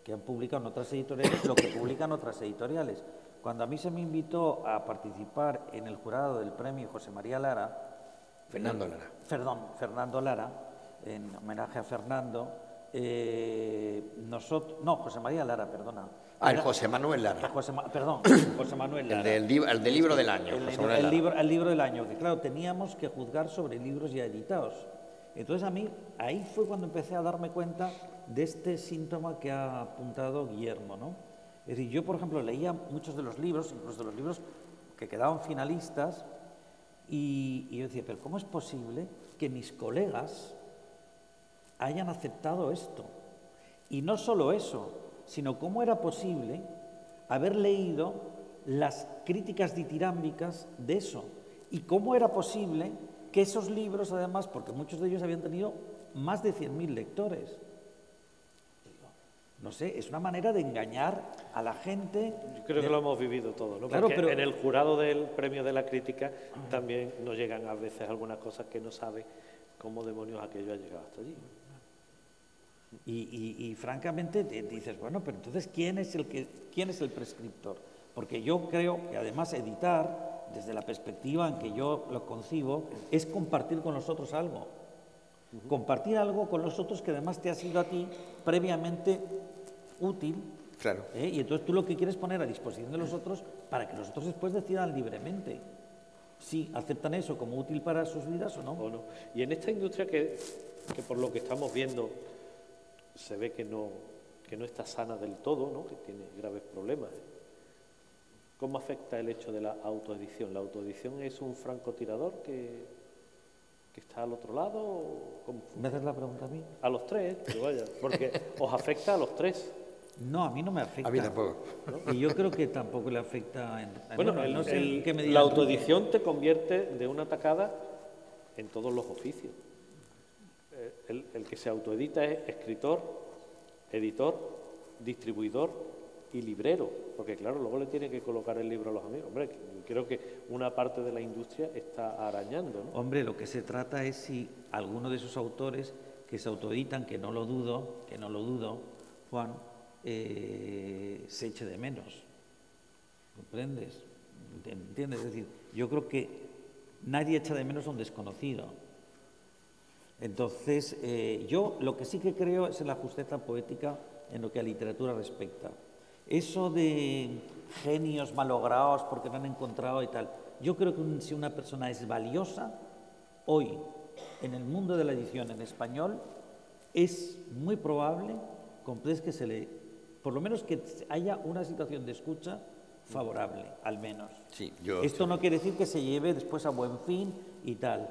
que han publicado en otras editoriales, lo que publican otras editoriales. Cuando a mí se me invitó a participar en el jurado del premio José María Lara... Fernando Lara. Perdón, Fernando Lara, en homenaje a Fernando, José María Lara, perdona. El José Manuel Lara. José Manuel Lara. El del libro del año. El libro del año, que claro, teníamos que juzgar sobre libros ya editados. Entonces a mí, ahí fue cuando empecé a darme cuenta de este síntoma que ha apuntado Guillermo, ¿no? Es decir, yo, por ejemplo, leía muchos de los libros, incluso de los libros que quedaban finalistas, y yo decía, pero ¿cómo es posible que mis colegas hayan aceptado esto? Y no solo eso, sino cómo era posible haber leído las críticas ditirámbicas de eso, y cómo era posible que esos libros, además, porque muchos de ellos habían tenido más de 100.000 lectores. No sé, es una manera de engañar a la gente. Yo creo que lo hemos vivido todo, ¿no? Claro, porque pero... en el jurado del premio de la crítica también nos llegan a veces algunas cosas que no sabe cómo demonios aquello ha llegado hasta allí. Y francamente dices, bueno, pero entonces ¿quién es el prescriptor? Porque yo creo que además editar, desde la perspectiva en que yo lo concibo, es compartir con los otros algo. Compartir algo con los otros que además te ha sido a ti previamente útil. Claro. Y entonces tú lo que quieres poner a disposición de los otros para que los otros después decidan libremente si aceptan eso como útil para sus vidas o no. Y en esta industria que por lo que estamos viendo se ve que no está sana del todo, ¿no? Que tiene graves problemas. ¿Cómo afecta el hecho de la autoedición? ¿La autoedición es un francotirador que está al otro lado? ¿Me haces la pregunta a mí? A los 3, pero vaya, porque os afecta a los 3. No, a mí no me afecta. A mí tampoco. ¿No? Y yo creo que tampoco le afecta a bueno, no sé en qué medida. La autoedición te convierte de una tacada en todos los oficios. El que se autoedita es escritor, editor, distribuidor y librero, porque claro, luego le tiene que colocar el libro a los amigos. Hombre, creo que una parte de la industria está arañando, ¿no? Hombre, lo que se trata es si alguno de esos autores que se autoeditan, que no lo dudo, Juan, se eche de menos. ¿Comprendes? ¿Entiendes? Es decir, yo creo que nadie echa de menos a un desconocido. Entonces, yo lo que sí que creo es en la justeza poética en lo que a literatura respecta. Eso de genios malogrados porque no han encontrado y tal. Yo creo que si una persona es valiosa, hoy, en el mundo de la edición en español, es muy probable, que se le, por lo menos que haya una situación de escucha favorable, al menos. Sí, Esto no quiere decir que se lleve después a buen fin y tal,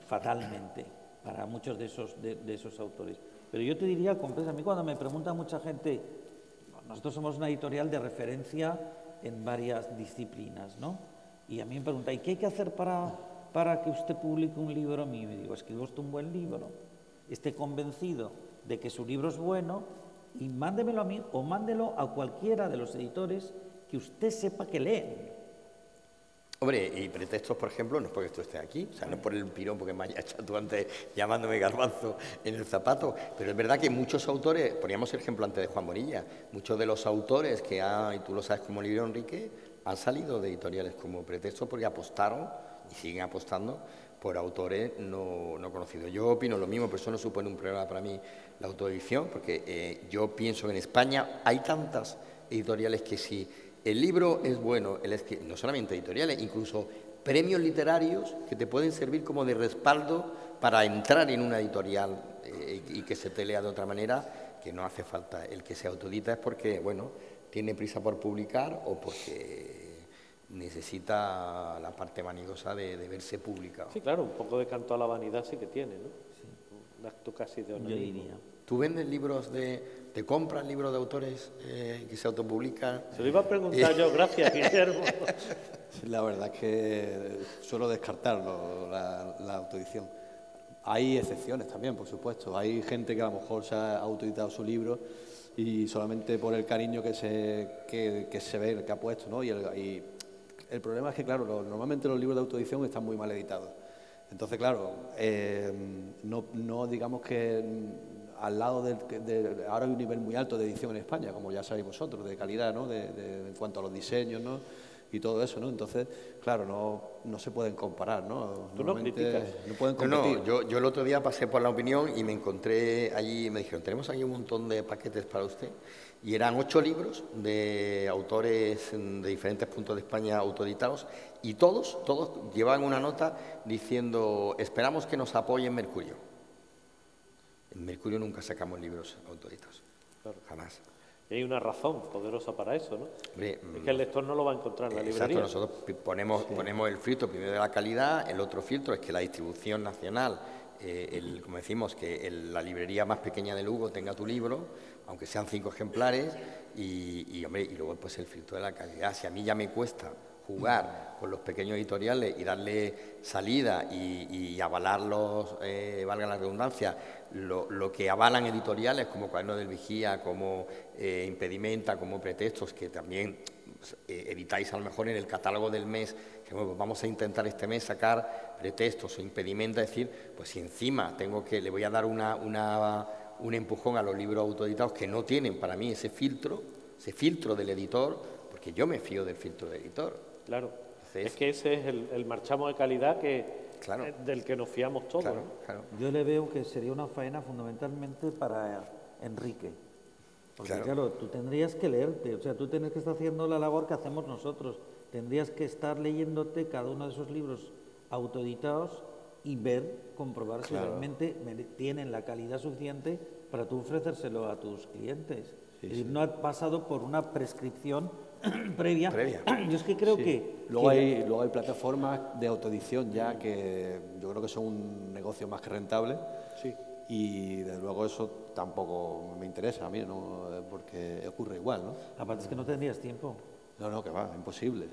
fatalmente, para muchos de esos autores. Pero yo te diría, a mí cuando me pregunta mucha gente, nosotros somos una editorial de referencia en varias disciplinas, ¿no? Y a mí me pregunta, ¿y qué hay que hacer para que usted publique un libro mío? Y digo, escriba usted un buen libro, esté convencido de que su libro es bueno y mándemelo a mí o mándelo a cualquiera de los editores que usted sepa que leen. Hombre, y pretextos, por ejemplo, no es porque tú estés aquí, o sea, no es por el pirón, porque me hayas echado tú antes llamándome garbanzo en el zapato, pero es verdad que muchos autores, poníamos el ejemplo antes de Juan Bonilla, muchos de los autores que hay, y tú lo sabes como Librero Enrique, han salido de editoriales como Pretexto porque apostaron y siguen apostando por autores no conocidos. Yo opino lo mismo, pero eso no supone un problema para mí la autoedición, porque yo pienso que en España hay tantas editoriales que si el libro es bueno, no solamente editoriales, incluso premios literarios que te pueden servir como de respaldo para entrar en una editorial y que se te lea de otra manera, que no hace falta. El que se autoedita es porque, bueno, tiene prisa por publicar o porque necesita la parte vanidosa de verse publicado. Sí, claro, un poco de canto a la vanidad sí que tiene, ¿no? Sí. Un acto casi de honorismo. Yo diría. ¿Tú vendes libros te compras libros de autores que se autopublican? Se lo iba a preguntar yo, gracias, Guillermo. La verdad es que suelo descartarlo, la autoedición. Hay excepciones también, por supuesto. Hay gente que a lo mejor se ha autoeditado su libro y solamente por el cariño que se ve, que ha puesto, ¿no? Y el problema es que, claro, normalmente los libros de autoedición están muy mal editados. Entonces, claro, no digamos que al lado ahora hay un nivel muy alto de edición en España, como ya sabéis vosotros, de calidad, ¿no? En cuanto a los diseños, ¿no? Y todo eso, ¿no? Entonces, claro, no se pueden comparar, ¿no? Tú no criticas. No pueden competir. No, yo el otro día pasé por La Opinión y me encontré allí, me dijeron, tenemos aquí un montón de paquetes para usted. Y eran 8 libros de autores de diferentes puntos de España autoeditados y todos llevaban una nota diciendo, esperamos que nos apoye en Mercurio. En Mercurio nunca sacamos libros autoeditados, claro, jamás. Y hay una razón poderosa para eso, ¿no? Hombre, es que el lector no lo va a encontrar en la librería. Exacto, nosotros ponemos el filtro primero de la calidad, el otro filtro es que la distribución nacional, como decimos, que la librería más pequeña de Lugo tenga tu libro, aunque sean 5 ejemplares, y luego pues el filtro de la calidad. Si a mí ya me cuesta jugar con los pequeños editoriales y darle salida y avalarlos, valga la redundancia, lo que avalan editoriales como Cuaderno del Vigía, como Impedimenta, como Pretextos, que también editáis a lo mejor en el catálogo del mes, que bueno, pues vamos a intentar este mes sacar Pretextos o Impedimenta, es decir, pues si encima le voy a dar un empujón a los libros autoeditados que no tienen para mí ese filtro del editor, porque yo me fío del filtro del editor. Claro, es que ese es el marchamo de calidad claro, del que nos fiamos todos. Claro, ¿no? claro. Yo le veo que sería una faena fundamentalmente para Enrique. Porque claro, tú tendrías que leerte, o sea, tú tienes que estar haciendo la labor que hacemos nosotros. Tendrías que estar leyéndote cada uno de esos libros autoeditados y comprobar si realmente tienen la calidad suficiente para tú ofrecérselo a tus clientes. Es decir, no ha pasado por una prescripción previa. Yo es que creo que... Luego hay plataformas de autoedición ya que yo creo que son un negocio más que rentable. Sí. Y desde luego eso tampoco me interesa a mí, ¿no? Porque ocurre igual, ¿no? Aparte es que no tendrías tiempo. No, que va, imposible.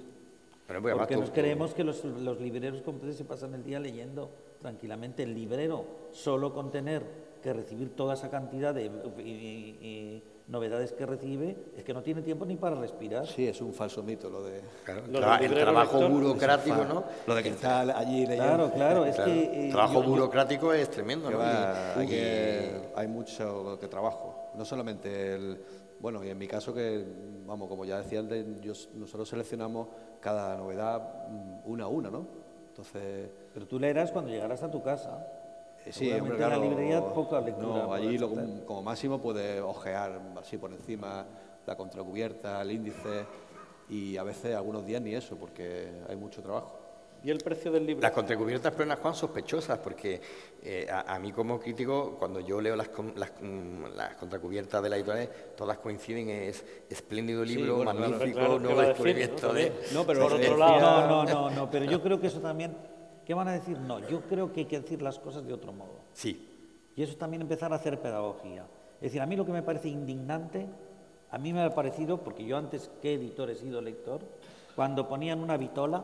Porque nos creemos que los libreros como ustedes se pasan el día leyendo tranquilamente. El librero, solo con tener que recibir toda esa cantidad de novedades que recibe, es que no tiene tiempo ni para respirar. Sí, es un falso mito lo de... Claro, el trabajo burocrático, ¿no? Lo de que está allí leyendo. Claro, es que... El trabajo burocrático es tremendo, ¿no? Hay mucho que trabajo. No solamente Bueno, y en mi caso que, vamos, como ya decía antes, nosotros seleccionamos cada novedad una a una, ¿no? Entonces... Pero tú leerás cuando llegarás a tu casa. Sí, hombre, claro, en la librería poca lectura. No, allí como máximo puedes ojear así por encima la contracubierta, el índice, y a veces algunos días ni eso, porque hay mucho trabajo. ¿Y el precio del libro? Las contracubiertas plenas, Juan, sospechosas, porque a mí como crítico, cuando yo leo las contracubiertas de la editorial, todas coinciden, es espléndido libro, bueno, magnífico, claro, ¿qué nuevo va a decir, descubrimiento no? de... No, pero Por otro decía- lado, No, pero yo creo que eso también, ¿qué van a decir? No, yo creo que hay que decir las cosas de otro modo. Sí, Y eso es también empezar a hacer pedagogía. Es decir, a mí lo que me parece indignante, a mí me ha parecido, porque yo antes que editor he sido lector, cuando ponían una vitola,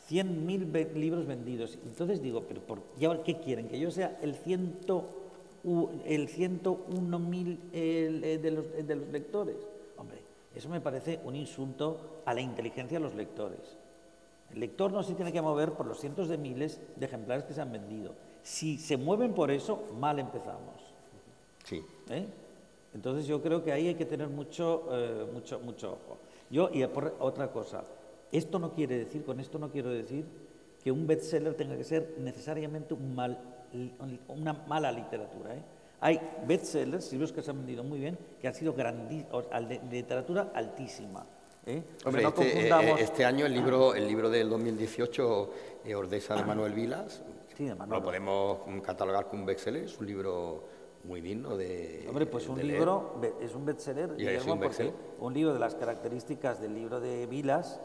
100.000 libros vendidos. Entonces digo, pero ¿y ahora qué quieren? ¿Que yo sea el 101.000 de los lectores? Hombre, eso me parece un insulto a la inteligencia de los lectores. El lector no se tiene que mover por los cientos de miles de ejemplares que se han vendido. Si se mueven por eso, mal empezamos. sí. ¿Eh? Entonces yo creo que ahí hay que tener mucho ojo. Y por otra cosa, con esto no quiero decir que un bestseller tenga que ser necesariamente una mala literatura. Hay bestsellers, libros que se han vendido muy bien, que han sido de literatura altísima. Hombre, no confundamos... este año el libro del 2018, Ordesa, de Manuel Vilas, Sí, de Manuel. lo podemos catalogar como un bestseller, es un libro muy digno de... Hombre, pues un de leer. libro es un bestseller, Y es Guillermo, un porque bestseller. un libro de las características del libro de Vilas,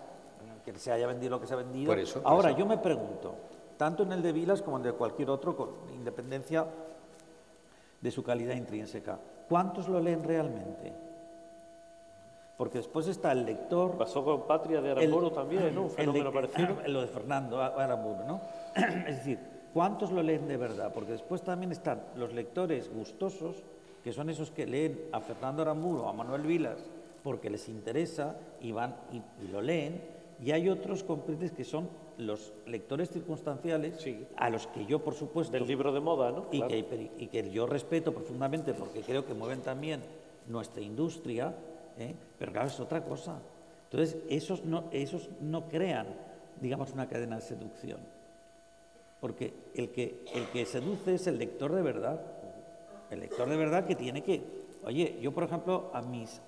que se haya vendido lo que se ha vendido. Por eso, Ahora, yo me pregunto, tanto en el de Vilas como en el de cualquier otro, con independencia de su calidad intrínseca, ¿cuántos lo leen realmente? Porque después está el lector... Pasó con Patria de Aramburu también, ¿no? Un fenómeno parecido. Lo de Fernando Aramburu, ¿no? Es decir, ¿cuántos lo leen de verdad? Porque después también están los lectores gustosos, que son esos que leen a Fernando Aramburu o a Manuel Vilas porque les interesa y van y lo leen, y hay otros, comprendes, que son los lectores circunstanciales, Sí. a los que yo, por supuesto, Del libro de moda, ¿no? y, Claro. y que yo respeto profundamente porque creo que mueven también nuestra industria, pero claro, es otra cosa. Entonces, esos no crean, digamos, una cadena de seducción. Porque el que seduce es el lector de verdad. El lector de verdad que tiene que... Oye, yo, por ejemplo, a mis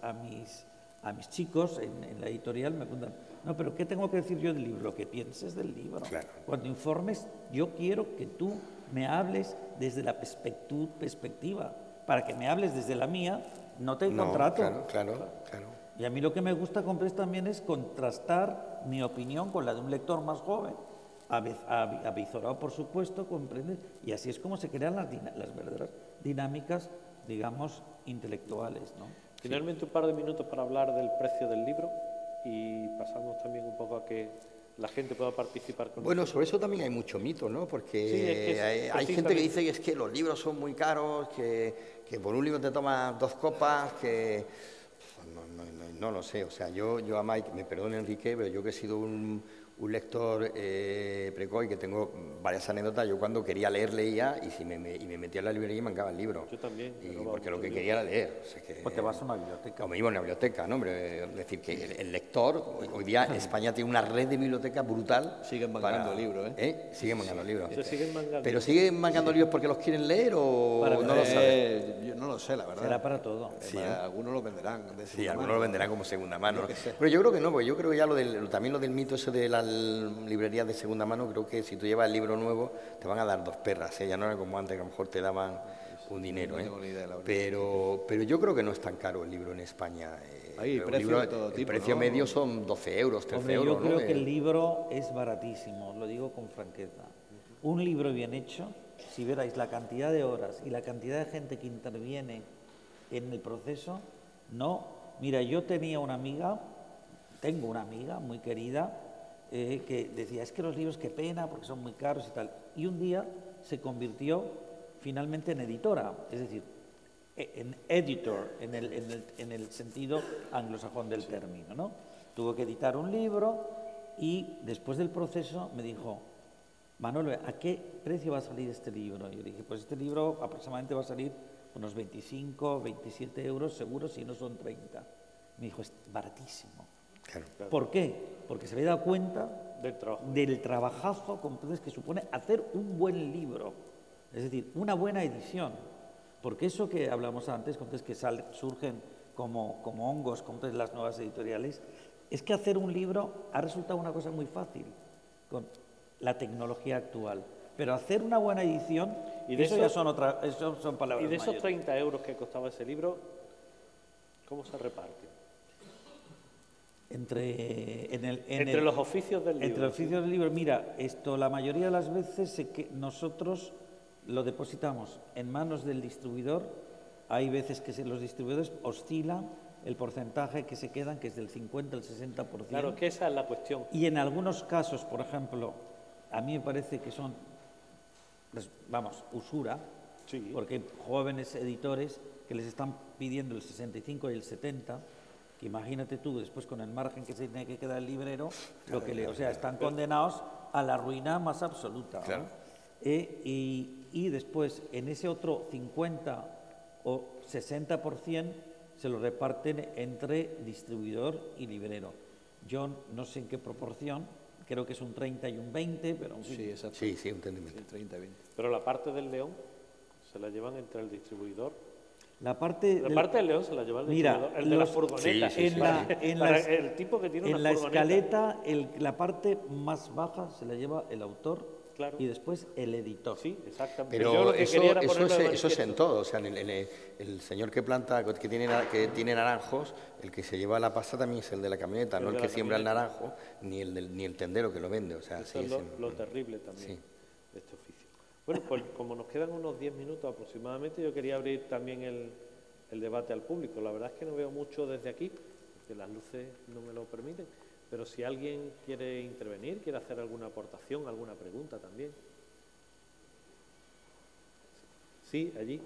chicos en la editorial me preguntan, no, pero ¿qué tengo que decir yo del libro? Lo que pienses del libro. Claro. Cuando informes, yo quiero que tú me hables desde la perspectiva. Para que me hables desde la mía, no te contrato. Claro. Y a mí lo que me gusta, compres, también es contrastar mi opinión con la de un lector más joven, avizorado, por supuesto, comprendes, y así es como se crean las verdaderas dinámicas, digamos, intelectuales, ¿no? Finalmente, un par de minutos para hablar del precio del libro y pasamos también un poco a que la gente pueda participar con Bueno, nosotros. sobre eso también hay mucho mito, ¿no? Porque Sí, es que hay gente que dice que es que los libros son muy caros, que por un libro te tomas 2 copas, que... No lo sé, o sea, yo a Mike, me perdone Enrique, pero yo que he sido un lector precoz y que tengo varias anécdotas, yo cuando quería leer leía y me metía en la librería y me mancaba el libro. Yo también, Y me robaba porque lo mucho que libro. quería era leer. O sea, que, Pues te vas a una biblioteca. como iba a una biblioteca, ¿no? Hombre, es decir, que el lector, hoy día España tiene una red de bibliotecas brutal. Siguen mangando libros, Siguen mangando libros. Se siguen mangando. ¿Pero siguen mangando libros porque los quieren leer o Para no lo sabes? Yo no lo sé, la verdad. Será para todo. Sí, Algunos lo venderán. de Sí, segunda algunos mano. lo venderán como segunda mano. ¿no? Yo qué sé. Pero yo creo que no, porque yo creo que ya también lo del mito ese de las librerías de segunda mano, creo que si tú llevas el libro nuevo te van a dar 2 perras, ¿eh? Ya no era como antes, que a lo mejor te daban un dinero. No ¿eh? tengo ni idea, la verdad. Pero yo creo que no es tan caro el libro en España. Hay un precios libro, de todo el tipo, precio ¿no? medio son 12 euros, 13 Hombre, euros. yo creo ¿no? que el libro es baratísimo, lo digo con franqueza. Un libro bien hecho, si vierais la cantidad de horas y la cantidad de gente que interviene en el proceso, no. Mira, yo tengo una amiga muy querida, que decía, es que los libros, qué pena, porque son muy caros y tal. Y un día se convirtió finalmente en editora, es decir, en editor, en el sentido anglosajón del término, ¿no? Tuvo que editar un libro y después del proceso me dijo, Manolo, ¿a qué precio va a salir este libro? Y yo le dije, pues este libro aproximadamente va a salir unos 25, 27 euros, seguro, si no son 30. Me dijo, es baratísimo. Claro. ¿Por qué? Porque se había dado cuenta Del trabajo. del trabajazo que supone hacer un buen libro, es decir, una buena edición. Porque eso que hablamos antes, que surgen como hongos, como las nuevas editoriales, es que hacer un libro ha resultado una cosa muy fácil con la tecnología actual. Pero hacer una buena edición, y de eso ya son palabras Y de esos mayores. 30 euros que costaba ese libro, ¿cómo se reparte? Entre los oficios del libro. Entre los oficios del libro, mira, esto la mayoría de las veces nosotros lo depositamos en manos del distribuidor. Hay veces que los distribuidores oscilan el porcentaje que se quedan, que es del 50 al 60%. Claro, que esa es la cuestión. Y en algunos casos, por ejemplo, a mí me parece que son, usura, Sí. porque hay jóvenes editores que les están pidiendo el 65 y el 70, que imagínate tú, después con el margen que se tiene que quedar el librero, están condenados a la ruina más absoluta. Claro. Y después, en ese otro 50 o 60%, se lo reparten entre distribuidor y librero. Yo no sé en qué proporción, creo que es un 30 y un 20, pero en fin. Sí, exacto. Sí, un entendimiento. Sí, 30 y 20. Pero la parte del león se la llevan entre el distribuidor. La parte del león se la lleva el distribuidor. El de la furgoneta. El tipo que tiene una la furgoneta. escaleta, la parte más baja se la lleva el autor, Claro. y después el editor. Sí, exactamente. Yo Pero lo que quería era ponerlo de eso es en manifiesto. todo. O sea, el señor que planta, que tiene naranjos, el que se lleva la pasta también es el de la camioneta, no el de que la siembra el camioneta. naranjo, ni el tendero que lo vende. O sea, Eso es lo terrible también Sí. de este oficio. Bueno, pues como nos quedan unos 10 minutos aproximadamente, yo quería abrir también el debate al público. La verdad es que no veo mucho desde aquí, porque las luces no me lo permiten, pero si alguien quiere intervenir, quiere hacer alguna aportación, alguna pregunta también. Sí, allí.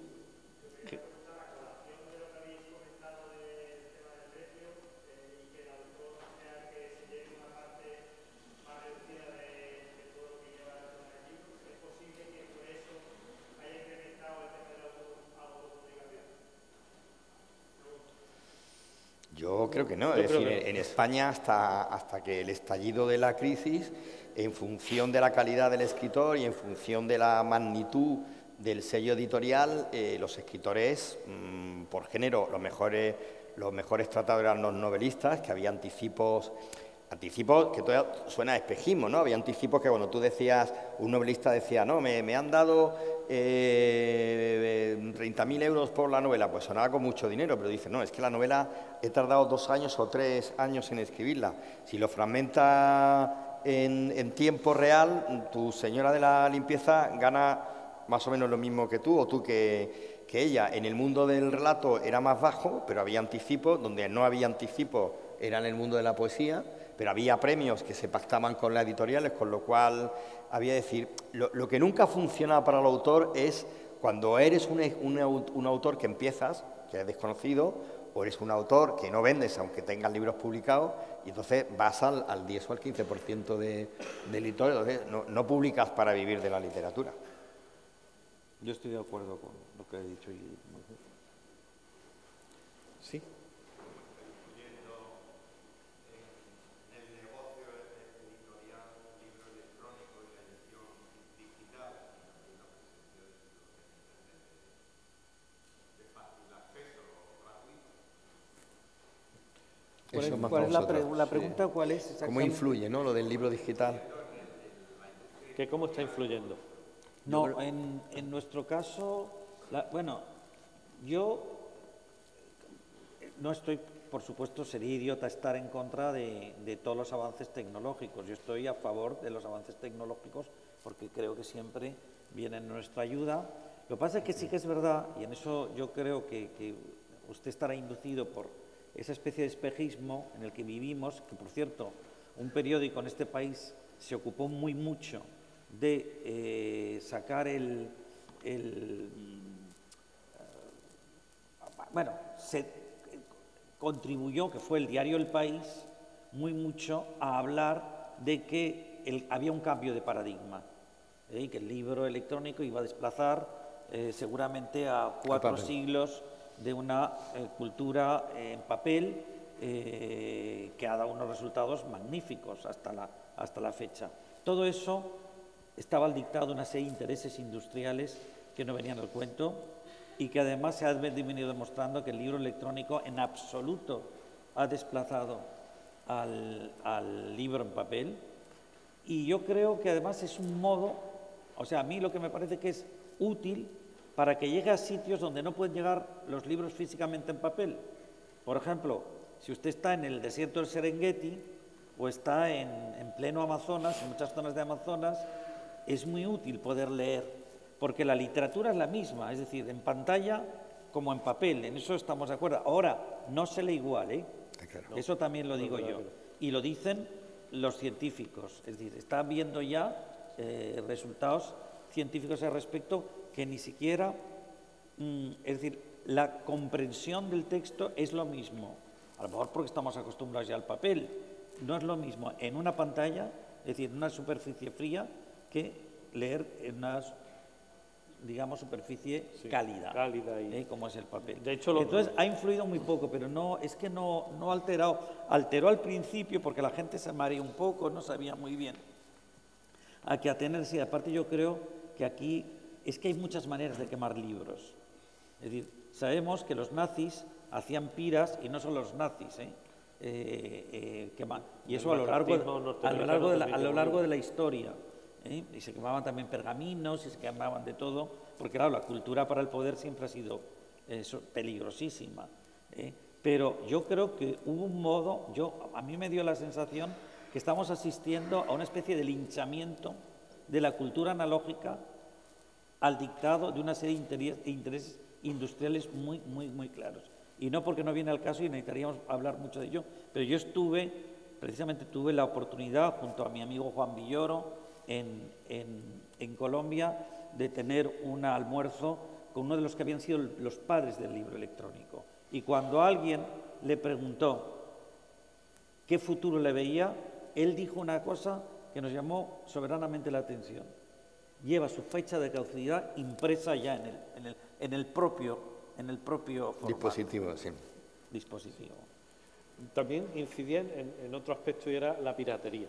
Yo creo que no. Yo Es creo decir, que no. en España hasta que el estallido de la crisis, en función de la calidad del escritor y en función de la magnitud del sello editorial, los escritores, por género, los mejores tratados eran los novelistas, que había anticipos que todavía suena a espejismo, ¿no? Había anticipos que cuando tú decías, un novelista decía, no, me han dado 30.000 euros por la novela, pues sonaba con mucho dinero, pero dice, no, es que la novela he tardado 2 años o 3 años en escribirla. Si lo fragmenta en tiempo real, tu señora de la limpieza gana más o menos lo mismo que tú, o tú que ella. En el mundo del relato era más bajo, pero había anticipos. Donde no había anticipos era en el mundo de la poesía, pero había premios que se pactaban con las editoriales, con lo cual había decir, lo que nunca funciona para el autor es cuando eres un autor que empiezas, que eres desconocido, o eres un autor que no vendes aunque tengas libros publicados, y entonces vas al 10 o al 15% de editores, entonces no publicas para vivir de la literatura. Yo estoy de acuerdo con lo que ha dicho. Sí. ¿Cuál es la pregunta? ¿Cuál es exactamente? ¿Cómo influye, no, lo del libro digital? ¿Cómo está influyendo? No, en nuestro caso, yo no estoy, por supuesto, sería idiota estar en contra de todos los avances tecnológicos. Yo estoy a favor de los avances tecnológicos porque creo que siempre vienen en nuestra ayuda. Lo que pasa es que sí que es verdad, y en eso yo creo que usted estará inducido por esa especie de espejismo en el que vivimos, que por cierto, un periódico en este país se ocupó mucho de sacar se contribuyó, que fue el diario El País, muy mucho a hablar de que había un cambio de paradigma, y que el libro electrónico iba a desplazar seguramente a 4 siglos de una cultura en papel que ha dado unos resultados magníficos hasta la fecha. Todo eso estaba al dictado de una serie de intereses industriales que no venían al cuento y que además se ha venido demostrando que el libro electrónico en absoluto ha desplazado al libro en papel, y yo creo que además es un modo, o sea, a mí lo que me parece que es útil para que llegue a sitios donde no pueden llegar los libros físicamente en papel. Por ejemplo, si usted está en el desierto del Serengeti o está en pleno Amazonas, en muchas zonas de Amazonas, es muy útil poder leer, porque la literatura es la misma, es decir, en pantalla como en papel, en eso estamos de acuerdo. Ahora, no se lee igual, ¿eh? Claro. Eso también lo digo yo. Y lo dicen los científicos, es decir, están viendo ya resultados científicos al respecto que ni siquiera, es decir, la comprensión del texto es lo mismo, a lo mejor porque estamos acostumbrados ya al papel, no es lo mismo en una pantalla, es decir, en una superficie fría, que leer en una, digamos, superficie cálida como es el papel. De hecho, entonces ha influido muy poco, pero no es que no ha alterado. Alteró al principio porque la gente se mareó un poco, no sabía muy bien a qué atenerse. Y aparte yo creo que aquí es que hay muchas maneras de quemar libros. Es decir, sabemos que los nazis hacían piras, y no solo los nazis, queman. Y eso a lo largo de la historia. Y se quemaban también pergaminos, y se quemaban de todo, porque claro, la cultura para el poder siempre ha sido peligrosísima. Pero yo creo que hubo un modo, a mí me dio la sensación que estamos asistiendo a una especie de linchamiento de la cultura analógica al dictado de una serie de intereses industriales muy, muy, muy claros. Y no porque no viene al caso y necesitaríamos hablar mucho de ello, pero yo precisamente tuve la oportunidad, junto a mi amigo Juan Villoro, en Colombia, de tener un almuerzo con uno de los que habían sido los padres del libro electrónico. Y cuando alguien le preguntó qué futuro le veía, él dijo una cosa que nos llamó soberanamente la atención. Lleva su fecha de caducidad impresa ya en el propio formato. Dispositivo, sí. Dispositivo. También incidía en otro aspecto, y era la piratería,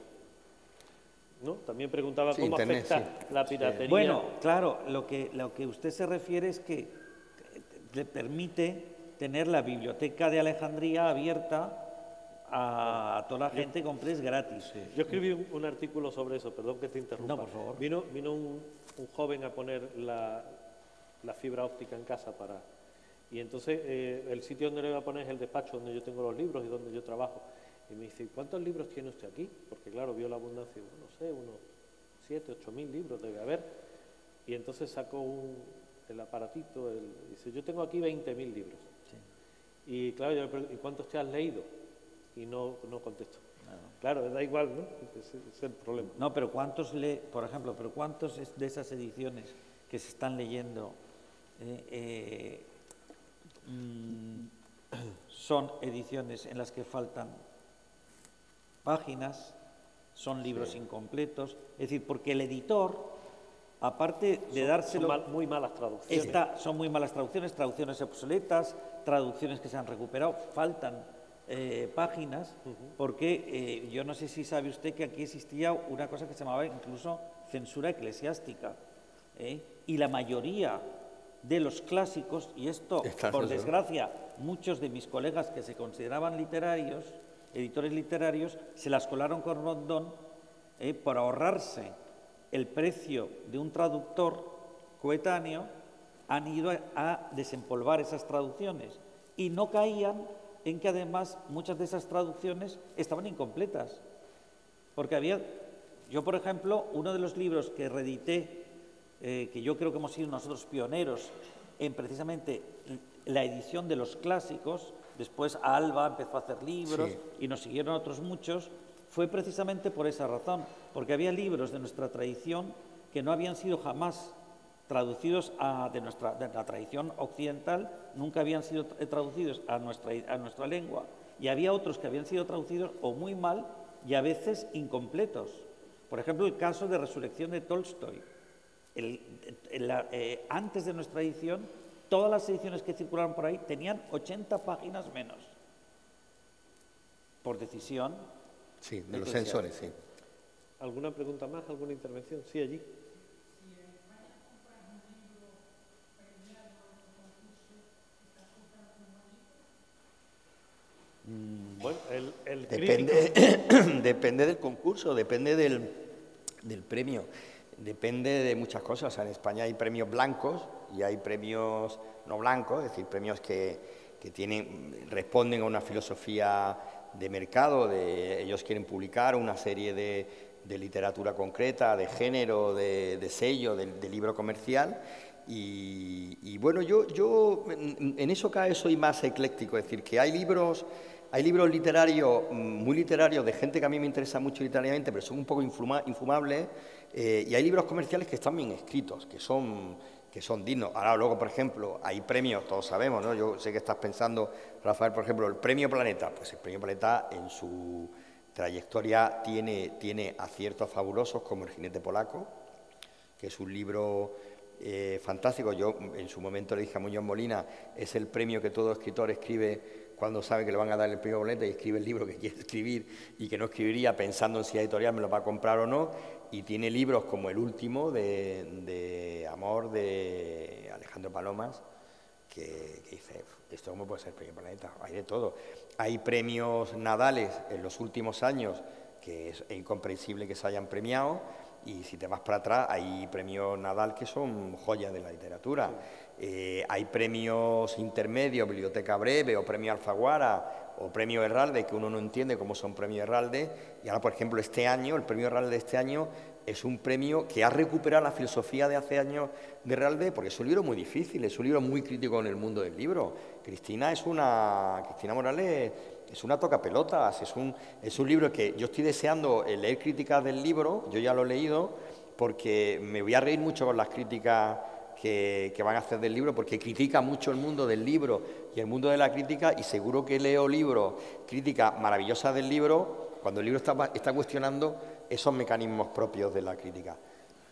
¿no? También preguntaba cómo Internet, afecta la piratería. Bueno, claro, lo que usted se refiere es que le permite tener la biblioteca de Alejandría abierta a toda la gente, compres gratis. Yo escribí un artículo sobre eso, perdón que te interrumpa. No, por favor. Vino un joven a poner la fibra óptica en casa y entonces el sitio donde lo iba a poner es el despacho donde yo tengo los libros y donde yo trabajo. Y me dice, ¿cuántos libros tiene usted aquí? Porque claro, vio la abundancia, no sé, unos 7, 8.000 libros debe haber. Y entonces sacó el aparatito, dice, yo tengo aquí 20.000 libros. Sí. Y claro, yo le pregunto, ¿y cuántos te has leído? Y no contesto. Claro, da igual, ¿no? Ese es el problema. No, pero ¿cuántos por ejemplo, cuántos de esas ediciones que se están leyendo son ediciones en las que faltan páginas, son libros incompletos? Es decir, porque el editor, aparte de dárselo... Son muy malas traducciones. Son muy malas traducciones obsoletas, traducciones que se han recuperado, faltan páginas, porque yo no sé si sabe usted que aquí existía una cosa que se llamaba incluso censura eclesiástica, y la mayoría de los clásicos, y esto, por desgracia, muchos de mis colegas que se consideraban literarios, editores literarios, se las colaron con Rondón por ahorrarse el precio de un traductor coetáneo, han ido a desempolvar esas traducciones y no caían en que además muchas de esas traducciones estaban incompletas. Porque yo por ejemplo, uno de los libros que reedité, que yo creo que hemos sido nosotros pioneros en precisamente la edición de los clásicos, después Alba empezó a hacer libros y nos siguieron otros muchos, fue precisamente por esa razón, porque había libros de nuestra tradición que no habían sido jamás traducidos de la tradición occidental, nunca habían sido traducidos a nuestra lengua, y había otros que habían sido traducidos o muy mal y a veces incompletos. Por ejemplo, el caso de Resurrección de Tolstoy. Antes de nuestra edición, todas las ediciones que circularon por ahí tenían 80 páginas menos, por decisión. Sí, de los censores, sí. ¿Alguna pregunta más? ¿Alguna intervención? Sí, allí. Bueno, el Depende del concurso, depende del premio, depende de muchas cosas. O sea, en España hay premios blancos y hay premios no blancos, es decir, premios que responden a una filosofía de mercado, ellos quieren publicar una serie de literatura concreta, de género, de sello, de libro comercial. Y bueno, yo en eso cada vez soy más ecléctico, es decir, que hay libros literarios, muy literarios, de gente que a mí me interesa mucho literariamente, pero son un poco infumables, y hay libros comerciales que están bien escritos, que son dignos. Ahora, luego, por ejemplo, hay premios, todos sabemos, ¿no? Yo sé que estás pensando, Rafael, por ejemplo, el Premio Planeta. Pues el Premio Planeta, en su trayectoria, tiene aciertos fabulosos, como El jinete polaco, que es un libro fantástico. Yo, en su momento, le dije a Muñoz Molina, es el premio que todo escritor escribe cuando sabe que le van a dar el Premio Planeta y escribe el libro que quiere escribir y que no escribiría pensando en si la editorial me lo va a comprar o no. Y tiene libros como el último de Amor, de Alejandro Palomas, que dice, esto cómo puede ser Premio Planeta, hay de todo. Hay premios Nadales en los últimos años que es incomprensible que se hayan premiado, y si te vas para atrás hay premios Nadal que son joyas de la literatura. Hay premios intermedios, Biblioteca Breve o Premio Alfaguara o Premio Herralde, que uno no entiende cómo son Premio Herralde. Y ahora, por ejemplo, este año, el Premio Herralde de este año es un premio que ha recuperado la filosofía de hace años de Herralde, porque es un libro muy difícil, es un libro muy crítico en el mundo del libro. Cristina Morales es una tocapelotas, es un libro que yo estoy deseando leer críticas del libro, yo ya lo he leído, porque me voy a reír mucho con las críticas que van a hacer del libro, porque critica mucho el mundo del libro y el mundo de la crítica, y seguro que leo críticas maravillosas del libro, cuando el libro está cuestionando esos mecanismos propios de la crítica.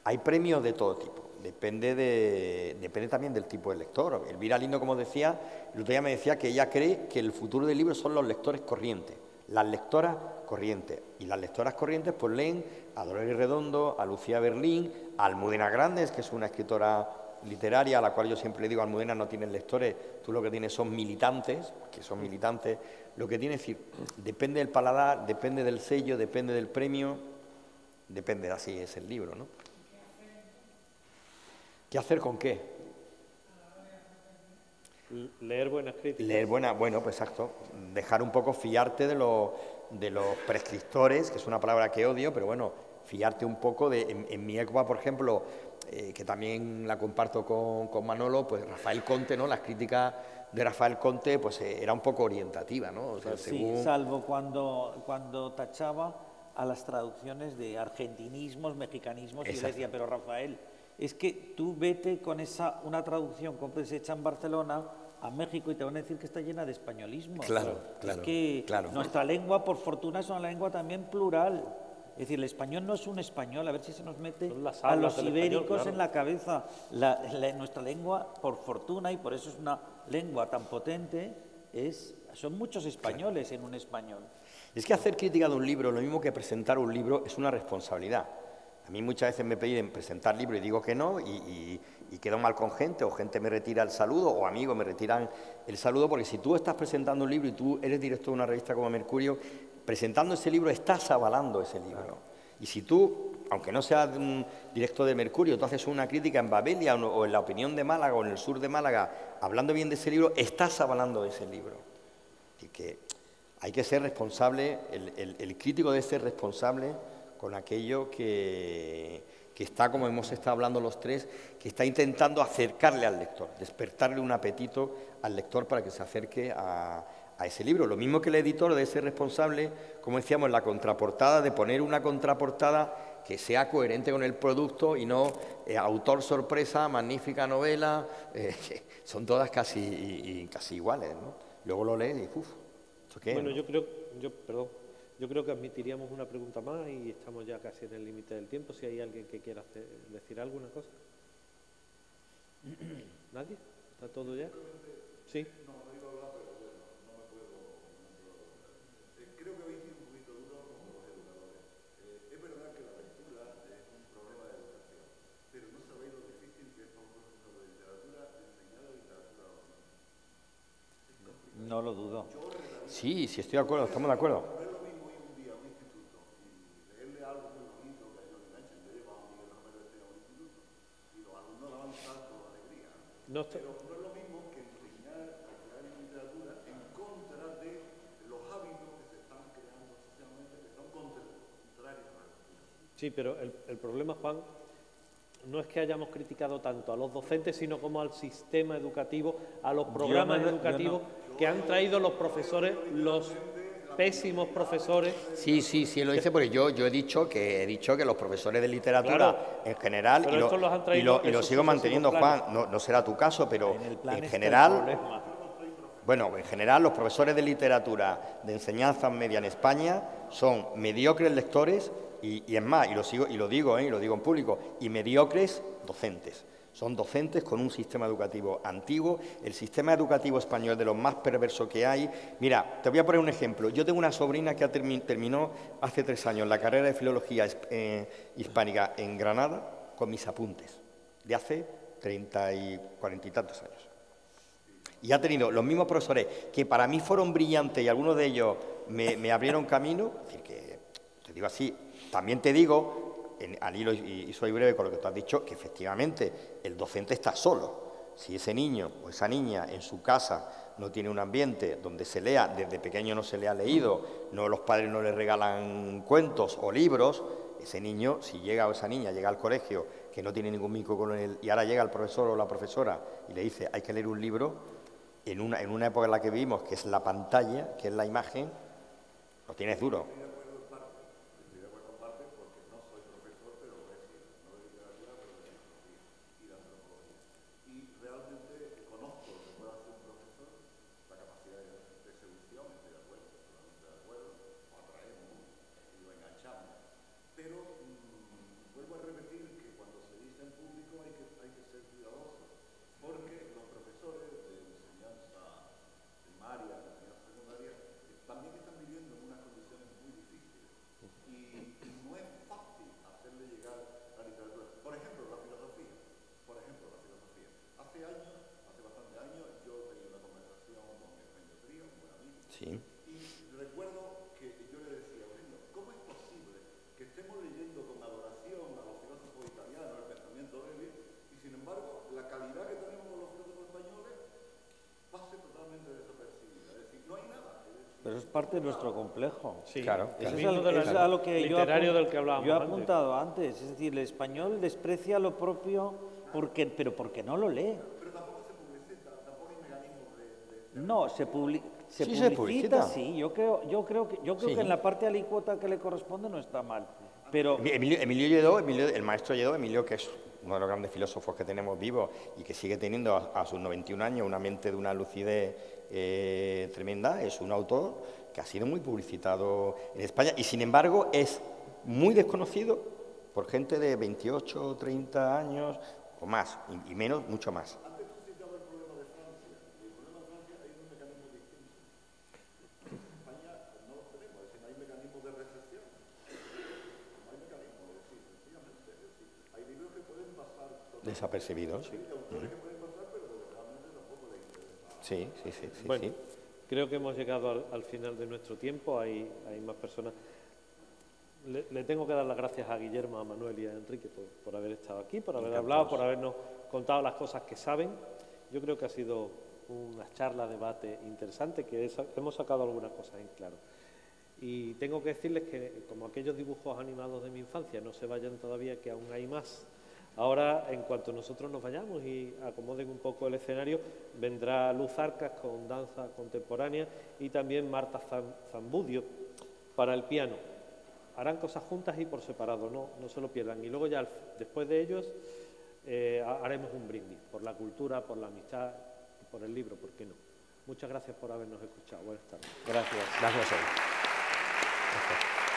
Hay premios de todo tipo, depende también del tipo de lector. Elvira Lindo, como decía, el otro día me decía que ella cree que el futuro del libro son los lectores corrientes, las lectoras corrientes. Y las lectoras corrientes pues leen a Dolores Redondo, a Lucía Berlín, a Almudena Grandes, que es una escritora literaria a la cual yo siempre le digo, Almudena, no tienes lectores, tú lo que tienes son militantes, que son militantes. Lo que tienes, es decir, depende del paladar, depende del sello, depende del premio, depende, así es el libro, ¿no? ¿Qué hacer con qué? Leer buenas críticas. Leer buenas, bueno, pues exacto. Dejar un poco, fiarte de los prescriptores, que es una palabra que odio, pero bueno, fiarte un poco en mi época, por ejemplo, que también la comparto con Manolo, pues Rafael Conte, ¿no? Las críticas de Rafael Conte, pues era un poco orientativa, ¿no? O sea, sí, salvo cuando tachaba a las traducciones de argentinismos, mexicanismos, y yo decía, pero Rafael, es que tú vete con una traducción hecha en Barcelona a México y te van a decir que está llena de españolismos. Claro. Es que nuestra lengua, por fortuna, es una lengua también plural. Es decir, el español no es un español, a ver si se nos mete a los ibéricos en la cabeza. Nuestra lengua, por fortuna, y por eso es una lengua tan potente, son muchos españoles en un español. Es que hacer crítica de un libro, lo mismo que presentar un libro, es una responsabilidad. A mí muchas veces me piden presentar libros y digo que no, y quedo mal con gente, o gente me retira el saludo, o amigos me retiran el saludo, porque si tú estás presentando un libro y tú eres director de una revista como Mercurio, presentando ese libro estás avalando ese libro. Y si tú, aunque no seas un director de Mercurio, tú haces una crítica en Babelia o en La Opinión de Málaga o en el sur de Málaga, hablando bien de ese libro, estás avalando ese libro. Y que hay que ser responsable, el crítico debe ser responsable con aquello que está, como hemos estado hablando los tres, que está intentando acercarle al lector, despertarle un apetito al lector para que se acerque a ese libro. Lo mismo que el editor debe ser responsable, como decíamos, en la contraportada, de poner una contraportada que sea coherente con el producto y no autor sorpresa, magnífica novela, son todas casi iguales, ¿no? Luego lo lees y ¡uf! ¿Esto qué? Bueno, ¿no? Yo creo que admitiríamos una pregunta más y estamos ya casi en el límite del tiempo. Si hay alguien que quiera decir alguna cosa. ¿Nadie? ¿Está todo ya? Sí. Creo que habéis sido un poquito duro como los educadores. Es verdad que la lectura es un problema de educación, pero no sabéis lo difícil que es para un profesor de literatura enseñar literatura a los niños. No lo dudo. Sí, estoy de acuerdo, estamos de acuerdo. No es lo mismo Pero no es lo mismo que enseñar a crear literatura en contra de los hábitos que se están creando socialmente, que son contrarios a la lectura. Sí, pero el problema, Juan, no es que hayamos criticado tanto a los docentes, sino como al sistema educativo, a los programas educativos que han traído los profesores, los pésimos profesores. Sí, lo dice porque yo he dicho que los profesores de literatura, claro, en general, y lo sigo manteniendo, Juan, no será tu caso, pero en general, bueno, en general los profesores de literatura de enseñanza media en España son mediocres lectores y es más, y lo digo en público, y mediocres docentes. Son docentes con un sistema educativo antiguo. El sistema educativo español es de los más perversos que hay. Mira, te voy a poner un ejemplo. Yo tengo una sobrina que terminó hace 3 años la carrera de Filología Hispánica en Granada con mis apuntes, de hace 30 y 40 y tantos años. Y ha tenido los mismos profesores que para mí fueron brillantes y algunos de ellos me abrieron camino. Es decir, que te digo así, también te digo, al hilo, y soy breve con lo que tú has dicho, que efectivamente el docente está solo. Si ese niño o esa niña en su casa no tiene un ambiente donde se lea, desde pequeño no se le ha leído, los padres no le regalan cuentos o libros, ese niño, si llega o esa niña llega al colegio que no tiene ningún vínculo con él y ahora llega el profesor o la profesora y le dice hay que leer un libro, en una época en la que vivimos, que es la pantalla, que es la imagen, lo tienes duro. Sí. Y recuerdo que yo le decía, Eugenio, ¿cómo es posible que estemos leyendo con adoración a los filósofos italianos, el pensamiento débil, y sin embargo la calidad que tenemos con los filósofos españoles pase totalmente desapercibida? Es decir, no hay nada. Pero es parte de nuestro complejo. Sí, claro. Es algo que literario del que hablábamos yo he apuntado antes. Es decir, el español desprecia lo propio, pero porque no lo lee. Pero tampoco se publicita, tampoco hay mecanismos de... No, se publicita, sí. Yo creo Sí. que en la parte alícuota que le corresponde no está mal. Pero Emilio Lledó, el maestro Lledó, Emilio, que es uno de los grandes filósofos que tenemos vivos y que sigue teniendo a sus 91 años una mente de una lucidez tremenda, es un autor que ha sido muy publicitado en España y sin embargo es muy desconocido por gente de 28, 30 años o más, y menos, mucho más. Antes tú citabas el problema de Francia, y el problema de Francia hay un mecanismo distinto. En España no lo tenemos, es decir, no hay mecanismos de recepción. No hay mecanismos, es decir, sencillamente, es decir, hay libros que pueden pasar Desapercibidos. sí, autores que pueden pasar, pero realmente tampoco les interesa. Sí. Bueno, creo que hemos llegado al final de nuestro tiempo, hay más personas. Le tengo que dar las gracias a Guillermo, a Manuel y a Enrique por haber estado aquí, por haber hablado, por habernos contado las cosas que saben. Yo creo que ha sido una charla, debate interesante, que hemos sacado algunas cosas en claro. Y tengo que decirles que, como aquellos dibujos animados de mi infancia, no se vayan todavía, que aún hay más. Ahora, en cuanto nosotros nos vayamos y acomoden un poco el escenario, vendrá Luz Arcas con danza contemporánea y también Marta Zambudio para el piano. Harán cosas juntas y por separado, no se lo pierdan. Y luego ya, después de ellos, haremos un brindis por la cultura, por la amistad y por el libro, ¿por qué no? Muchas gracias por habernos escuchado. Buenas tardes. Gracias a vos.